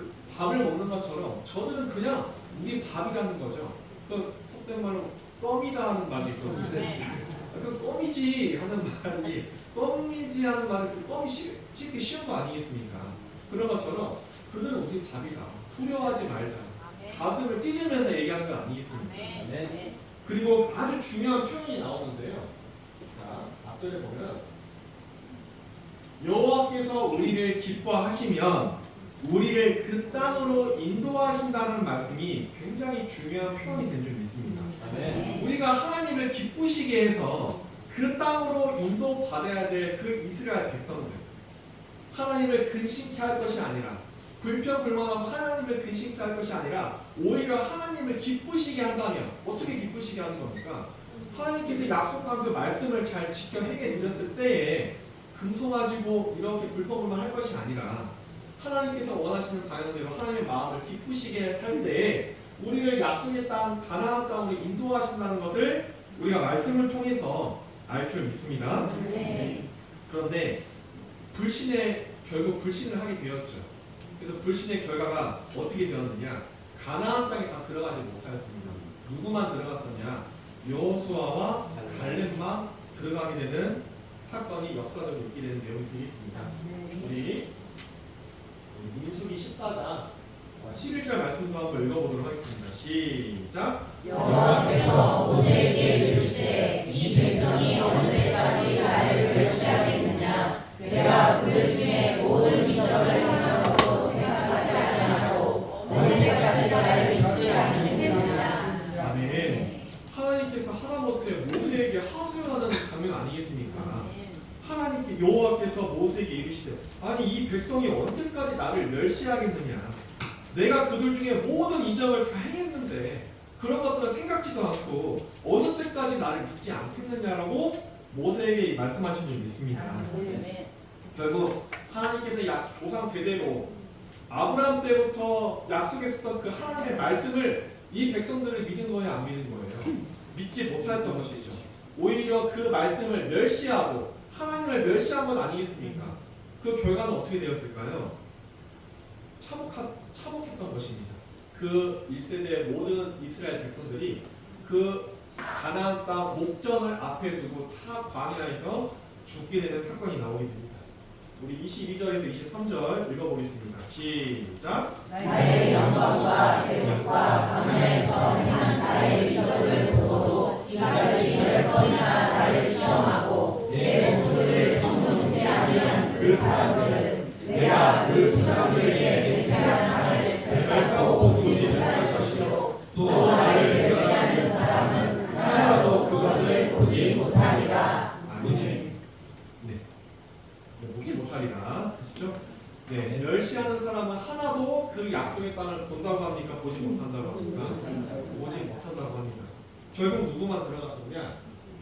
[SPEAKER 5] 먹는 것처럼 저들은 그냥 우리 밥이라는 거죠. 그 속된 말로 껌이다 하는 말이 있거든요. 그 껌이지 하는 말이 그 껌이 씹기 쉬운 거 아니겠습니까? 그런 것처럼 그들은 우리 밥이다. 두려워하지 말자. 가슴을 찢으면서 얘기하는 거 아니겠습니까? 그리고 아주 중요한 표현이 나오는데요. 자, 앞절에 보면 여호와께서 우리를 기뻐하시면 우리를 그 땅으로 인도하신다는 말씀이 굉장히 중요한 표현이 된 줄 믿습니다. 우리가 하나님을 기쁘시게 해서 그 땅으로 인도받아야 될 그 이스라엘 백성들, 하나님을 근심케 할 것이 아니라 불평불만하고 하나님을 근심케 할 것이 아니라 오히려 하나님을 기쁘시게 한다면 어떻게 기쁘시게 하는 겁니까? 하나님께서 약속한 그 말씀을 잘 지켜 행해 드렸을 때에 금송아지고 이렇게 불평불만 할 것이 아니라 하나님께서 원하시는 방향대로 하나님의 마음을 기쁘시게 할 때에 우리를 약속의 땅 가나안 땅으로 인도하신다는 것을 우리가 말씀을 통해서 알 줄 믿습니다. 그런데 결국 불신을 하게 되었죠. 그래서 불신의 결과가 어떻게 되었느냐? 가나안 땅에 다 들어가지 못하였습니다. 누구만 들어갔었냐? 여호수아와 갈렙만 들어가게 되는 사건이 역사적으로 있게 되는 내용이 되겠습니다. 우리 민수기 14장 11절 말씀도 한번 읽어보도록 하겠습니다. 시작.
[SPEAKER 4] 여호와께서 모세에게 이르시되 이 백성이 어느 때까지 나를 멸시하겠느냐? 내가 그들 중에 모든 이적을 행하고 생각하지 아니하고 어느 때까지 나를 믿지 않느냐?
[SPEAKER 5] 아멘. 하나님께서 하다못해 모세에게 하소연하는 장면 아니겠습니까? 하나님께 여호와께서 모세에게 이르시되 아니 이 백성이 언제까지 나를 멸시하겠느냐? 내가 그들 중에 모든 이적을 다 행했는데 그런 것들은 생각지도 않고 어느 때까지 나를 믿지 않겠느냐라고 모세에게 말씀하신 줄 믿습니다. 결국 하나님께서 조상 대대로 아브라함 때부터 약속했었던 그 하나님의 말씀을 이 백성들을 믿은 거예요, 안 믿은 거예요? 믿지 못했던 것이죠. 오히려 그 말씀을 멸시하고 하나님을 멸시한 건 아니겠습니까? 그 결과는 어떻게 되었을까요? 참혹했던 것입니다. 그 1세대 모든 이스라엘 백성들이 그 가나안 땅 목전을 앞에 두고 타 광야에서 죽게 되는 사건이 나오게 됩니다. 우리 22절에서 23절 읽어보겠습니다. 시작.
[SPEAKER 4] 나의 영광과 대적과 광야에서 행한 나의 이적을 보고도 이같이 10번이나 나를 시험하고 내 목소리를 청정치 아니한 그 사람들은 내가 그 조상들에게 맹세한 바를 별다고 보지 못할 것이요 또 나를 멸시하는 사람은 하나도 그것을 보지 못하리라.
[SPEAKER 5] 아멘. 네. 보지 못하리라. 그렇죠? 네. 멸시하는 사람은 하나도 그 약속의 땅을 본다고 합니까? 보지 못한다고 합니까? 보지 못한다고 합니다. 결국 누구만 들어갔었냐?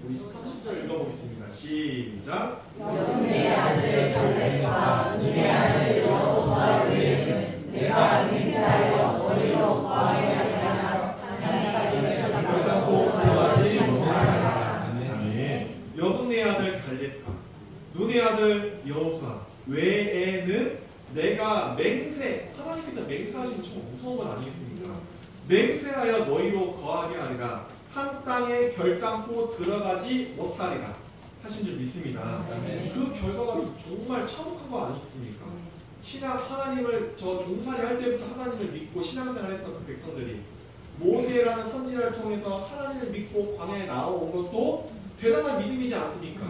[SPEAKER 5] 우리 30절 읽어보겠습니다. 시작.
[SPEAKER 4] 내 아들 갈렙과 네 아들 여호수아 외에는 내가 맹세하여 너희로 거하리라.
[SPEAKER 5] 결단코 들어가지 못하리라. 아멘. 여분의 아들 갈렙과 눈의 아들 여호수아 외에는 내가 하나님께서 맹세하시면 참 무서운 건 아니겠습니까? 맹세하여 너희로 거하게 하리라. 한 땅에 결단코 들어가지 못하리라 하신 줄 믿습니다. 그 결과가 정말 참혹한 거 아니겠습니까? 하나님을 종살이 할 때부터 하나님을 믿고 신앙생활했던 그 백성들이 모세라는 선지자를 통해서 하나님을 믿고 광야에 나온 것도 대단한 믿음이지 않습니까?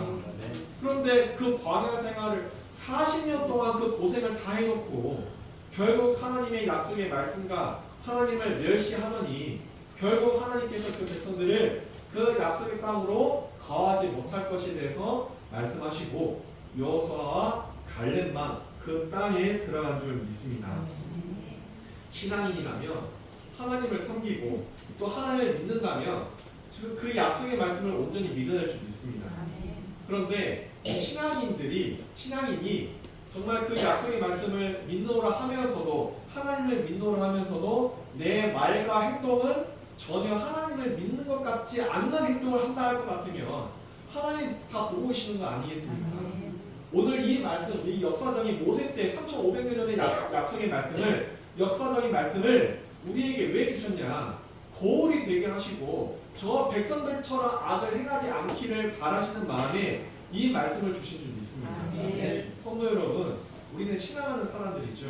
[SPEAKER 5] 그런데 그 광야 생활을 40년 동안 그 고생을 다 해놓고 결국 하나님의 약속의 말씀과 하나님을 멸시하더니 결국 하나님께서 그 백성들을 그 약속의 땅으로 거하지 못할 것에 대해서 말씀하시고 여호수아와 갈렙만 그 땅에 들어간 줄 믿습니다. 신앙인이라면 하나님을 섬기고 또 하나님을 믿는다면 그 약속의 말씀을 온전히 믿어야 될 줄 믿습니다. 그런데 신앙인이 정말 그 약속의 말씀을 믿노라 하면서도 하나님을 믿노라 하면서도 내 말과 행동은 전혀 하나님을 믿는 것 같지 않는 행동을 한다 할 것 같으면 하나님 다 보고 계시는 거 아니겠습니까? 오늘 이 말씀, 이 역사적인 모세 때 3,500년 전의 약속의 말씀을 역사적인 말씀을 우리에게 왜 주셨냐? 거울이 되게 하시고 저 백성들처럼 악을 행하지 않기를 바라시는 마음에 이 말씀을 주신 줄 믿습니다. 성도 여러분, 우리는 신앙하는 사람들이죠.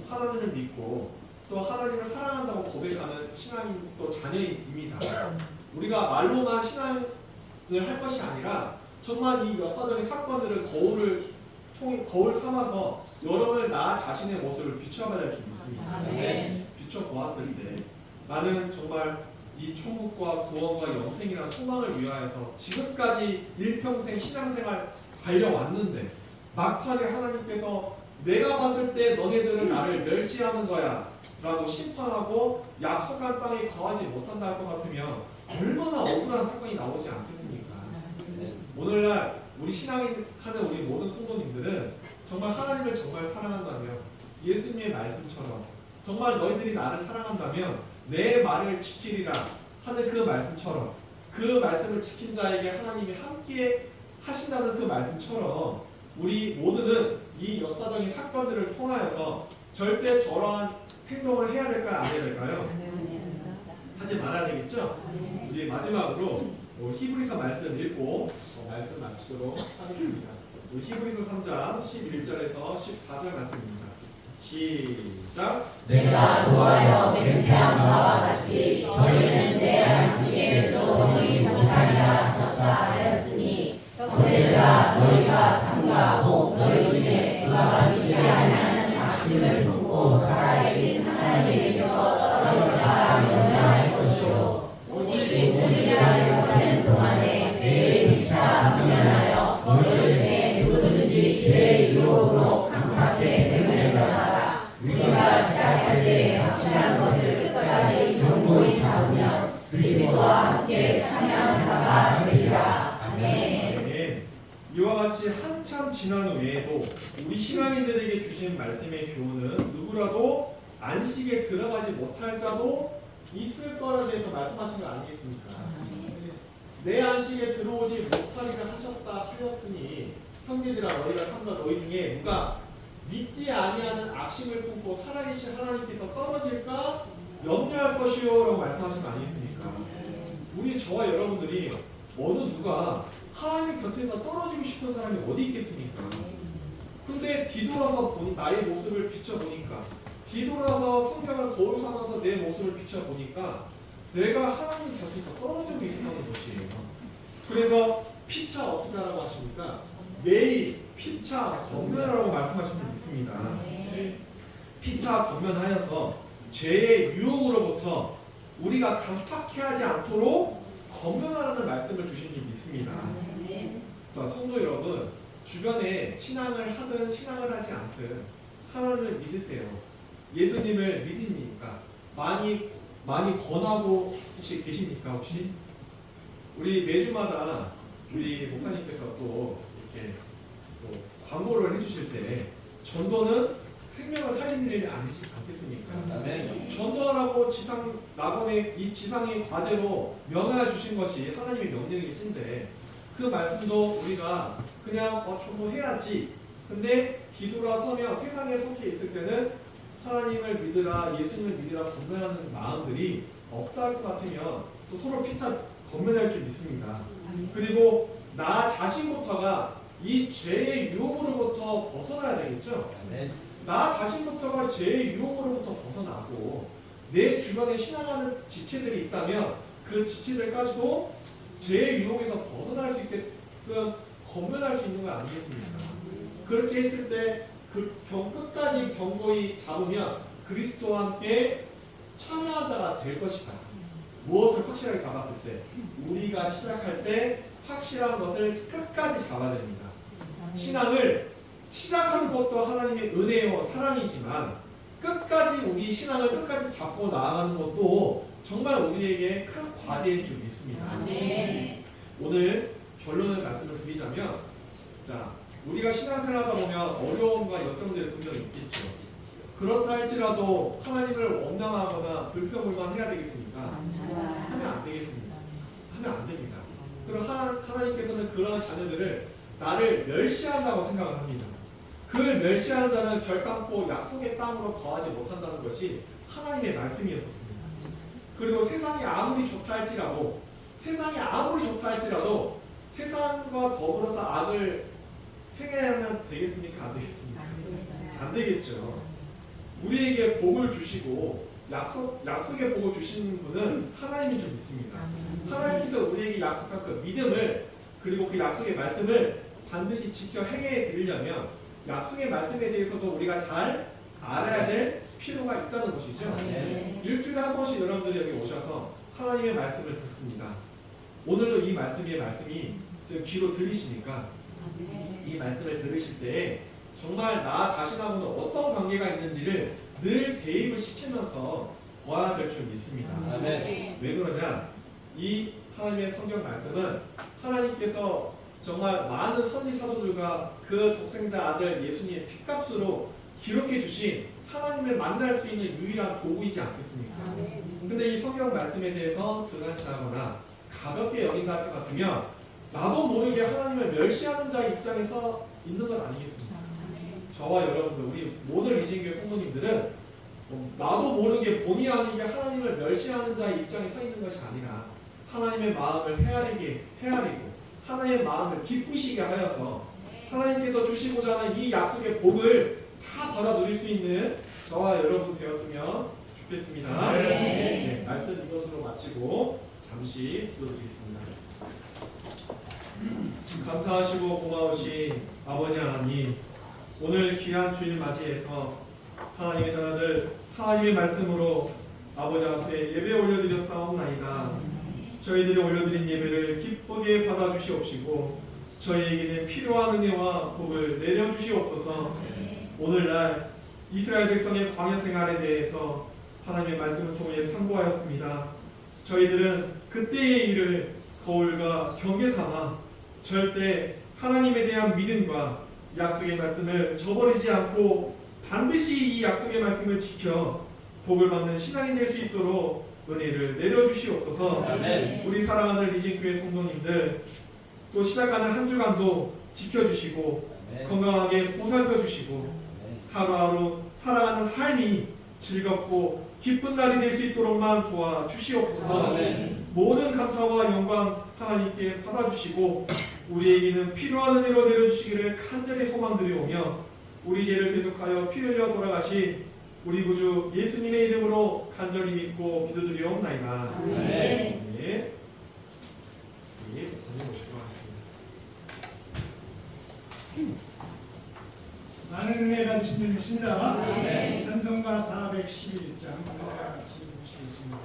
[SPEAKER 5] 하나님을 믿고 또 하나님을 사랑한다고 고백하는 신앙인 또 자녀입니다. 우리가 말로만 신앙을 할 것이 아니라 정말 이 역사적인 사건들을 거울 삼아서 여러분을 나 자신의 모습을 비춰봐야 할 줄 믿습니다. 비춰보았을 때 나는 정말 이 천국과 구원과 영생이라는 소망을 위하여서 지금까지 일평생 신앙생활 달려왔는데 막판에 하나님께서 내가 봤을 때 너네들은 나를 멸시하는 거야 라고 심판하고 약속한 땅에 거하지 못한다 할 것 같으면 얼마나 억울한 사건이 나오지 않겠습니까? 오늘날 우리 신앙인 하는 우리 모든 성도님들은 정말 하나님을 정말 사랑한다면 예수님의 말씀처럼 정말 너희들이 나를 사랑한다면 내 말을 지키리라 하는 그 말씀처럼 그 말씀을 지킨 자에게 하나님이 함께 하신다는 그 말씀처럼 우리 모두는 이 역사적인 사건들을 통하여서 절대 저러한 행동을 해야 될까요? 안 해야 될까요? 하지 말아야 되겠죠? 우리 마지막으로 히브리서 말씀 읽고 말씀 마치도록 하겠습니다. 히브리서 3장 11절에서 14절 말씀입니다. 시작.
[SPEAKER 4] 내가 노하여 맹세한 바와 같이 저희는 내 안식에 들어오지 못하리라 하셨다 하였으니 형제들아 너희가 삼가 복 너희 중에 그와 같지 아니하는 악심을 품고 살아계신 하나님에게서 떨어졌다 명령할 것이요 오직 우리라는 하는 동안에 내일 피차 분명하여 너희 중에 누구든지 죄의 유혹으로 강팍해 되면하라. 우리가 시작할 때 확실한 것을 끝까지 견고히 잡으면 그리스도와 함께 찬양한 자가 되리라. 아멘.
[SPEAKER 5] 이와 같이 한참 지난 후에도 우리 신앙인들에게 주신 말씀의 교훈은 누구라도 안식에 들어가지 못할 자도 있을 거라 대해서 말씀하신 거 아니겠습니까? 내 안식에 들어오지 못하리라 하셨다 하였으니 형제들아 너희가 삼가 너희 중에 누가 믿지 아니하는 악심을 품고 살아계신 하나님께서 떨어질까 염려할 것이요 라고 말씀하신 거 아니겠습니까? 우리 저와 여러분들이 어느 누가 하나님 곁에서 떨어지고 싶은 사람이 어디 있겠습니까? 근데 뒤돌아서 보니 나의 모습을 비춰보니까 뒤돌아서 성경을 거울 삼아서 내 모습을 비춰보니까 내가 하나님 곁에서 떨어져 있었다는 것이에요. 그래서 피차 어떻게 하라고 하십니까? 매일 피차 권면하라고 말씀하신 분 있습니다. 피차 권면하여서 죄의 유혹으로부터 우리가 강팍해하지 않도록 권면하라는 말씀을 주신 줄 믿습니다. 자, 성도 여러분, 주변에 신앙을 하든 신앙을 하지 않든 하나님을 믿으세요. 예수님을 믿으니까 많이 권하고 혹시 계십니까? 혹시 우리 매주마다 우리 목사님께서 또 이렇게 또 광고를 해주실 때 전도는 생명을 살리는 일이 아니지 않겠습니까?
[SPEAKER 3] 아멘.
[SPEAKER 5] 전도하라고 이 지상의 과제로 명하여 주신 것이 하나님의 명령일진데 그 말씀도 우리가 그냥 전도해야지. 근데 뒤돌아서며 세상에 속해 있을 때는 하나님을 믿으라, 예수님을 믿으라 권면하는 마음들이 없다 할 것 같으면 또 서로 피차 권면할 줄 믿습니다. 그리고 나 자신부터가 이 죄의 유혹으로부터 벗어나야 되겠죠? 나 자신부터가 죄의 유혹으로부터 벗어나고 내 주변에 신앙하는 지체들이 있다면 그 지체들까지도 죄의 유혹에서 벗어날 수 있게끔 권면할 수 있는 거 아니겠습니까? 그렇게 했을 때 그 끝까지 견고히 잡으면 그리스도와 함께 참여한 자가 될 것이다. 무엇을 확실하게 잡았을 때 우리가 시작할 때 확실한 것을 끝까지 잡아야 됩니다. 신앙을 시작하는 것도 하나님의 은혜요 사랑이지만 끝까지 우리 신앙을 끝까지 잡고 나아가는 것도 정말 우리에게 큰 과제인 줄 믿습니다. 오늘 결론을 말씀을 드리자면, 자, 우리가 신앙생활하다 보면 어려움과 역경들이 분명히 있겠죠. 그렇다 할지라도 하나님을 원망하거나 불평불만해야 되겠습니까? 하면 안 되겠습니다. 하면 안 됩니다. 그럼 하나님께서는 그런 자녀들을 나를 멸시한다고 생각을 합니다. 그를 멸시하는 자는 결단코 약속의 땅으로 거하지 못한다는 것이 하나님의 말씀이었습니다. 그리고 세상이 아무리 좋다 할지라도 세상과 더불어서 악을 행해야만 되겠습니까? 안 되겠습니까? 안 되겠죠. 우리에게 복을 주시고 약속의 복을 주시는 분은 하나님인 줄 믿습니다. 하나님께서 우리에게 약속한 그 믿음을 그리고 그 약속의 말씀을 반드시 지켜 행해 드리려면 약속의 말씀에 대해서도 우리가 잘 알아야 될 필요가 있다는 것이죠. 일주일에 한 번씩 여러분들이 여기 오셔서 하나님의 말씀을 듣습니다. 오늘도 이 말씀이 지금 귀로 들리십니까? 이 말씀을 들으실 때 정말 나 자신하고는 어떤 관계가 있는지를 늘 대입을 시키면서 보아야 될 줄 믿습니다. 왜 그러냐? 이 하나님의 성경 말씀은 하나님께서 정말 많은 선지 사도들과 그 독생자 아들 예수님의 핏값으로 기록해 주신 하나님을 만날 수 있는 유일한 도구이지 않겠습니까? 근데 이 성경 말씀에 대해서 등한시하거나 가볍게 여긴다 할 것 같으면 나도 모르게 하나님을 멸시하는 자의 입장에서 있는 건 아니겠습니까? 저와 여러분들, 우리 모든 리진교회 성도님들은 나도 모르게 본의 아니게 하나님을 멸시하는 자의 입장에 서 있는 것이 아니라 하나님의 마음을 헤아리고 하나님의 마음을 기쁘시게 하여서 하나님께서 주시고자 하는 이 약속의 복을 다 받아 누릴 수 있는 저와 여러분 되었으면 좋겠습니다. 네, 말씀 이것으로 마치고 잠시 기도드리겠습니다. 감사하시고 고마우신 아버지 하나님, 오늘 귀한 주일 맞이해서 하나님의 자녀들 하나님의 말씀으로 아버지 앞에 예배 올려드렸사옵나이다. 저희들이 올려드린 예배를 기쁘게 받아주시옵시고 저희에게는 필요한 은혜와 복을 내려주시옵소서. 오늘날 이스라엘 백성의 광야 생활에 대해서 하나님의 말씀을 통해 상고하였습니다. 저희들은 그때의 일을 거울과 경계 삼아 절대 하나님에 대한 믿음과 약속의 말씀을 저버리지 않고 반드시 이 약속의 말씀을 지켜 복을 받는 신앙이 될 수 있도록 은혜를 내려주시옵소서. 아멘. 우리 사랑하는 리진교회 성도님들 또 시작하는 한 주간도 지켜주시고 아멘. 건강하게 보살펴주시고 하루하루 살아가는 삶이 즐겁고 기쁜 날이 될 수 있도록만 도와주시옵소서. 아멘. 모든 감사와 영광 하나님께 받아주시고 우리에게는 필요한 은혜로 내려주시기를 간절히 소망드리오며 우리 죄를 대속하여 피 흘려 돌아가신 우리 구주 예수님의 이름으로 간절히 믿고 기도드리옵나이다. 네. 네. 목사님 오시고 하겠습니다.
[SPEAKER 1] 많은 은혜 받으신 분 있습니다. 찬송가 411장 우리가 같이 보시겠습니다.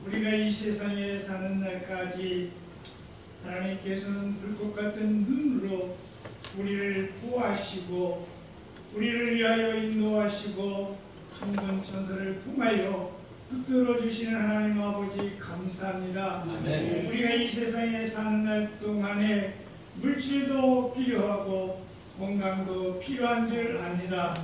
[SPEAKER 1] 우리가 이 세상에 사는 날까지 하나님께서는 불꽃 같은 눈으로 우리를 보호하시고 우리를 위하여 인도하시고 천군 천사를 통하여 붙들어 주시는 하나님 아버지 감사합니다. 우리가 이 세상에 사는 날 동안에 물질도 필요하고 건강도 필요한 줄 압니다.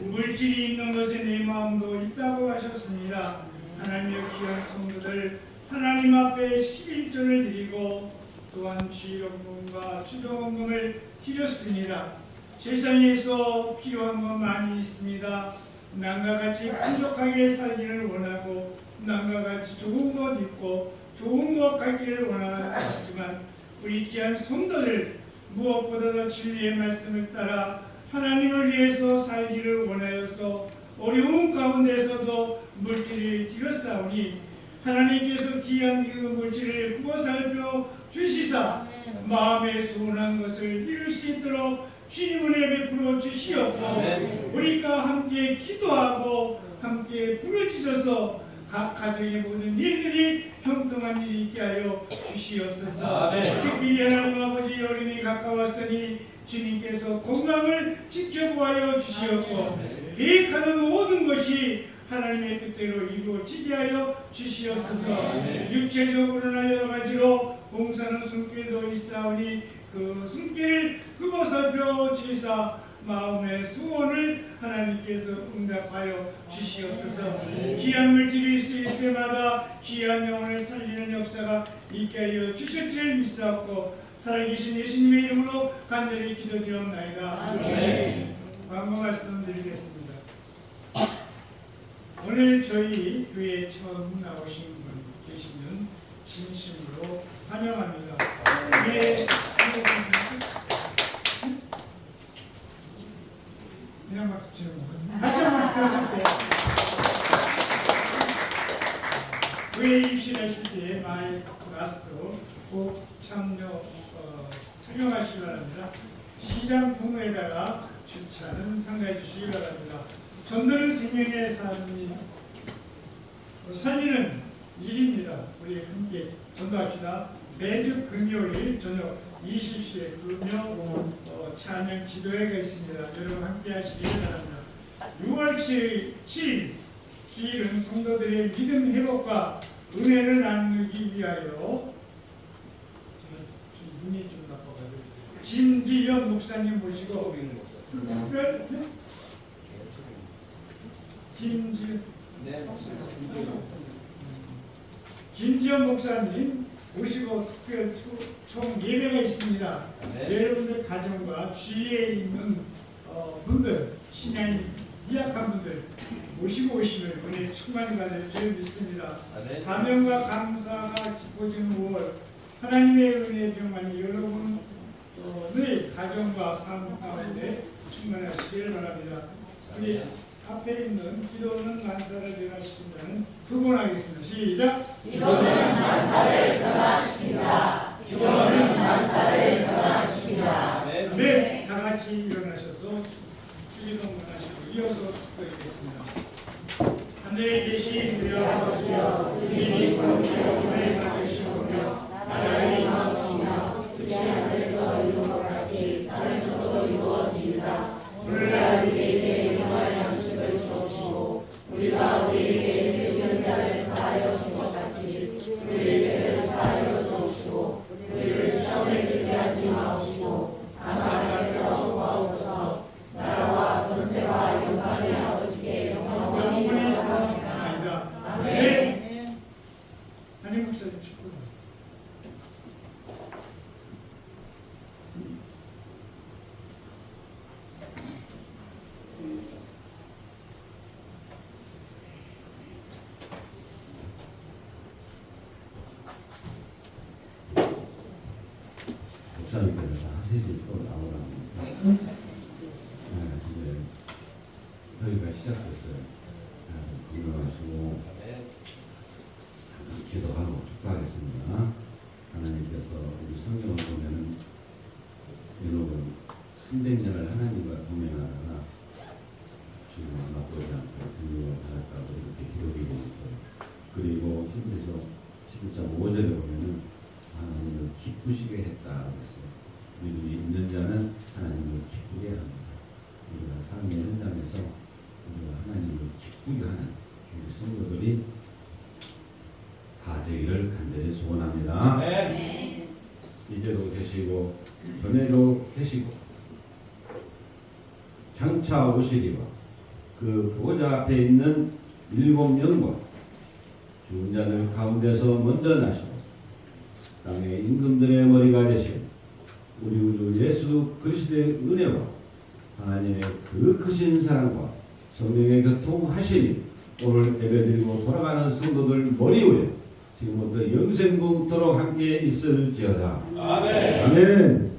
[SPEAKER 1] 물질이 있는 것에 내 마음도 있다고 하셨습니다. 하나님의 귀한 성도들 하나님 앞에 11조를 드리고 또한 주일원금과 추정원금을 드렸습니다. 세상에서 필요한 것 많이 있습니다. 남과 같이 풍족하게 살기를 원하고 남과 같이 좋은 것 입고 좋은 것 갖기를 원하지만 우리 귀한 성도들 무엇보다도 진리의 말씀을 따라 하나님을 위해서 살기를 원하여서 어려운 가운데서도 물질을 드렸사오니 하나님께서 귀한 그 물질을 구워 살펴 주시사 마음에 소원한 것을 이룰 수 있도록 주님 은혜 베풀어 주시옵고 우리가 함께 기도하고 함께 부르짖어서 각 가정의 모든 일들이 형통한 일이 있게 하여 주시옵소서. 특별히 하나님 아버지 여름이 가까웠으니 주님께서 건강을 지켜보아여 주시옵고 계획하는 모든 것이 하나님의 뜻대로 이루어지게 하여 주시옵소서. 육체적으로나 여러 가지로 봉사는 손길도 있사오니 그 손길을 끄고 살펴 주시사 마음의 소원을 하나님께서 응답하여 주시옵소서. 귀한 물질이 있을 때마다 귀한 영혼을 살리는 역사가 있게 하여 주실 줄 믿사옵고 살아계신 예수님의 이름으로 간절히 기도드리옵나이다. 광고 말씀드리겠습니다. 오늘 저희 교회에 처음 나오신 분 계시면 진심으로 환영합니다. 예, 그냥 박수 치는 거 다시 한번 부탁드릴게요. 교회 입실하실 때 마스크 꼭 착용하시기 바랍니다. 시장 통로에다가 주차는 상가해 주시기 바랍니다. 전도는 생명의 살리는 일입니다. 우리 함께 전도합시다. 매주 금요일 저녁 20시에 금요 찬양 기도회가 있습니다. 여러분 함께 하시기 바랍니다. 6월 7일 주일은 성도들의 믿음 회복과 은혜를 나누기 위하여 눈이 좀 나빠가지고 김지연 목사님 모시고 특별 김지연 목사님 모시고 특별 총 예배가 있습니다. 여러분들 가정과 주위에 있는 분들, 신앙이 미약한 분들 모시고 오시면 은혜 충만히 받을 줄 믿습니다. 사명과 감사가 깊어지는 5월 하나님의 은혜의 평안이 여러분의 가정과 삶 가운데 충만하시기를 바랍니다. 우리 앞에 있는 기도는 만사를 변화시킨다는 두 번 하겠습니다. 시작!
[SPEAKER 4] 기도는 만사를 변화시킨다. 기도는 만사를 변화시킨다.
[SPEAKER 1] 네, 다 같이 일어나셔서 주기도문 하시고 이어서 축도하겠습니다. 하늘에 계신 우리 아버지여, 이름이 거룩하게 받으시오며 나라의 임하옵시며 뜻이 하늘에서 이룬 것 같이 땅에서도 이루어지이다. 오늘날 우리에게 일용할 양식을 주옵시고 우리가 우리에게 죄지은 자를 사하여 준 것 같이 우리의 죄를 사하여 주옵시고 우리를 시험에 들게 하지 마옵시고 다만 악에서 구하옵소서. 나라와 권세와 영광이 아버지께 영원히 있사옵나이다. 아멘. 한임 목사님 축복합니다.
[SPEAKER 6] 목사님께서 다 하시지 또 나오라고. 이제 저희가 시작됐어요. 건강하시고 기도하고 축복하겠습니다. 하나님께서 우리 성경을 보면은 이놈은 300년을 하나님과 동행하다가 죽음을 맛보지 않고 등록을 받았다고 이렇게 기록이 되어 있어요. 그리고 히브리서 11장 5절에 보면은 하나님을 기쁘시게 했다 그랬어요. 우리들이 있는 자는 하나님을 기쁘게 합니다. 우리가 삶의 현장에서 우리가 하나님을 기쁘게 하는 우리 성도들이 다 되기를 간절히 소원합니다.
[SPEAKER 3] 네.
[SPEAKER 6] 이제도 계시고 전에도 계시고 장차 오시리와 그 보좌 앞에 있는 7영과 죽은 자들 가운데서 먼저 나시고 땅의 임금들의 머리가 되신 우리 우주 예수 그리스도의 은혜와 하나님의 그 크신 사랑과 성령의 교통하심이 오늘 예배드리고 돌아가는 성도들 머리 위에 지금부터 영생부터록 함께 있을지어다.
[SPEAKER 3] 아멘.
[SPEAKER 6] 아멘.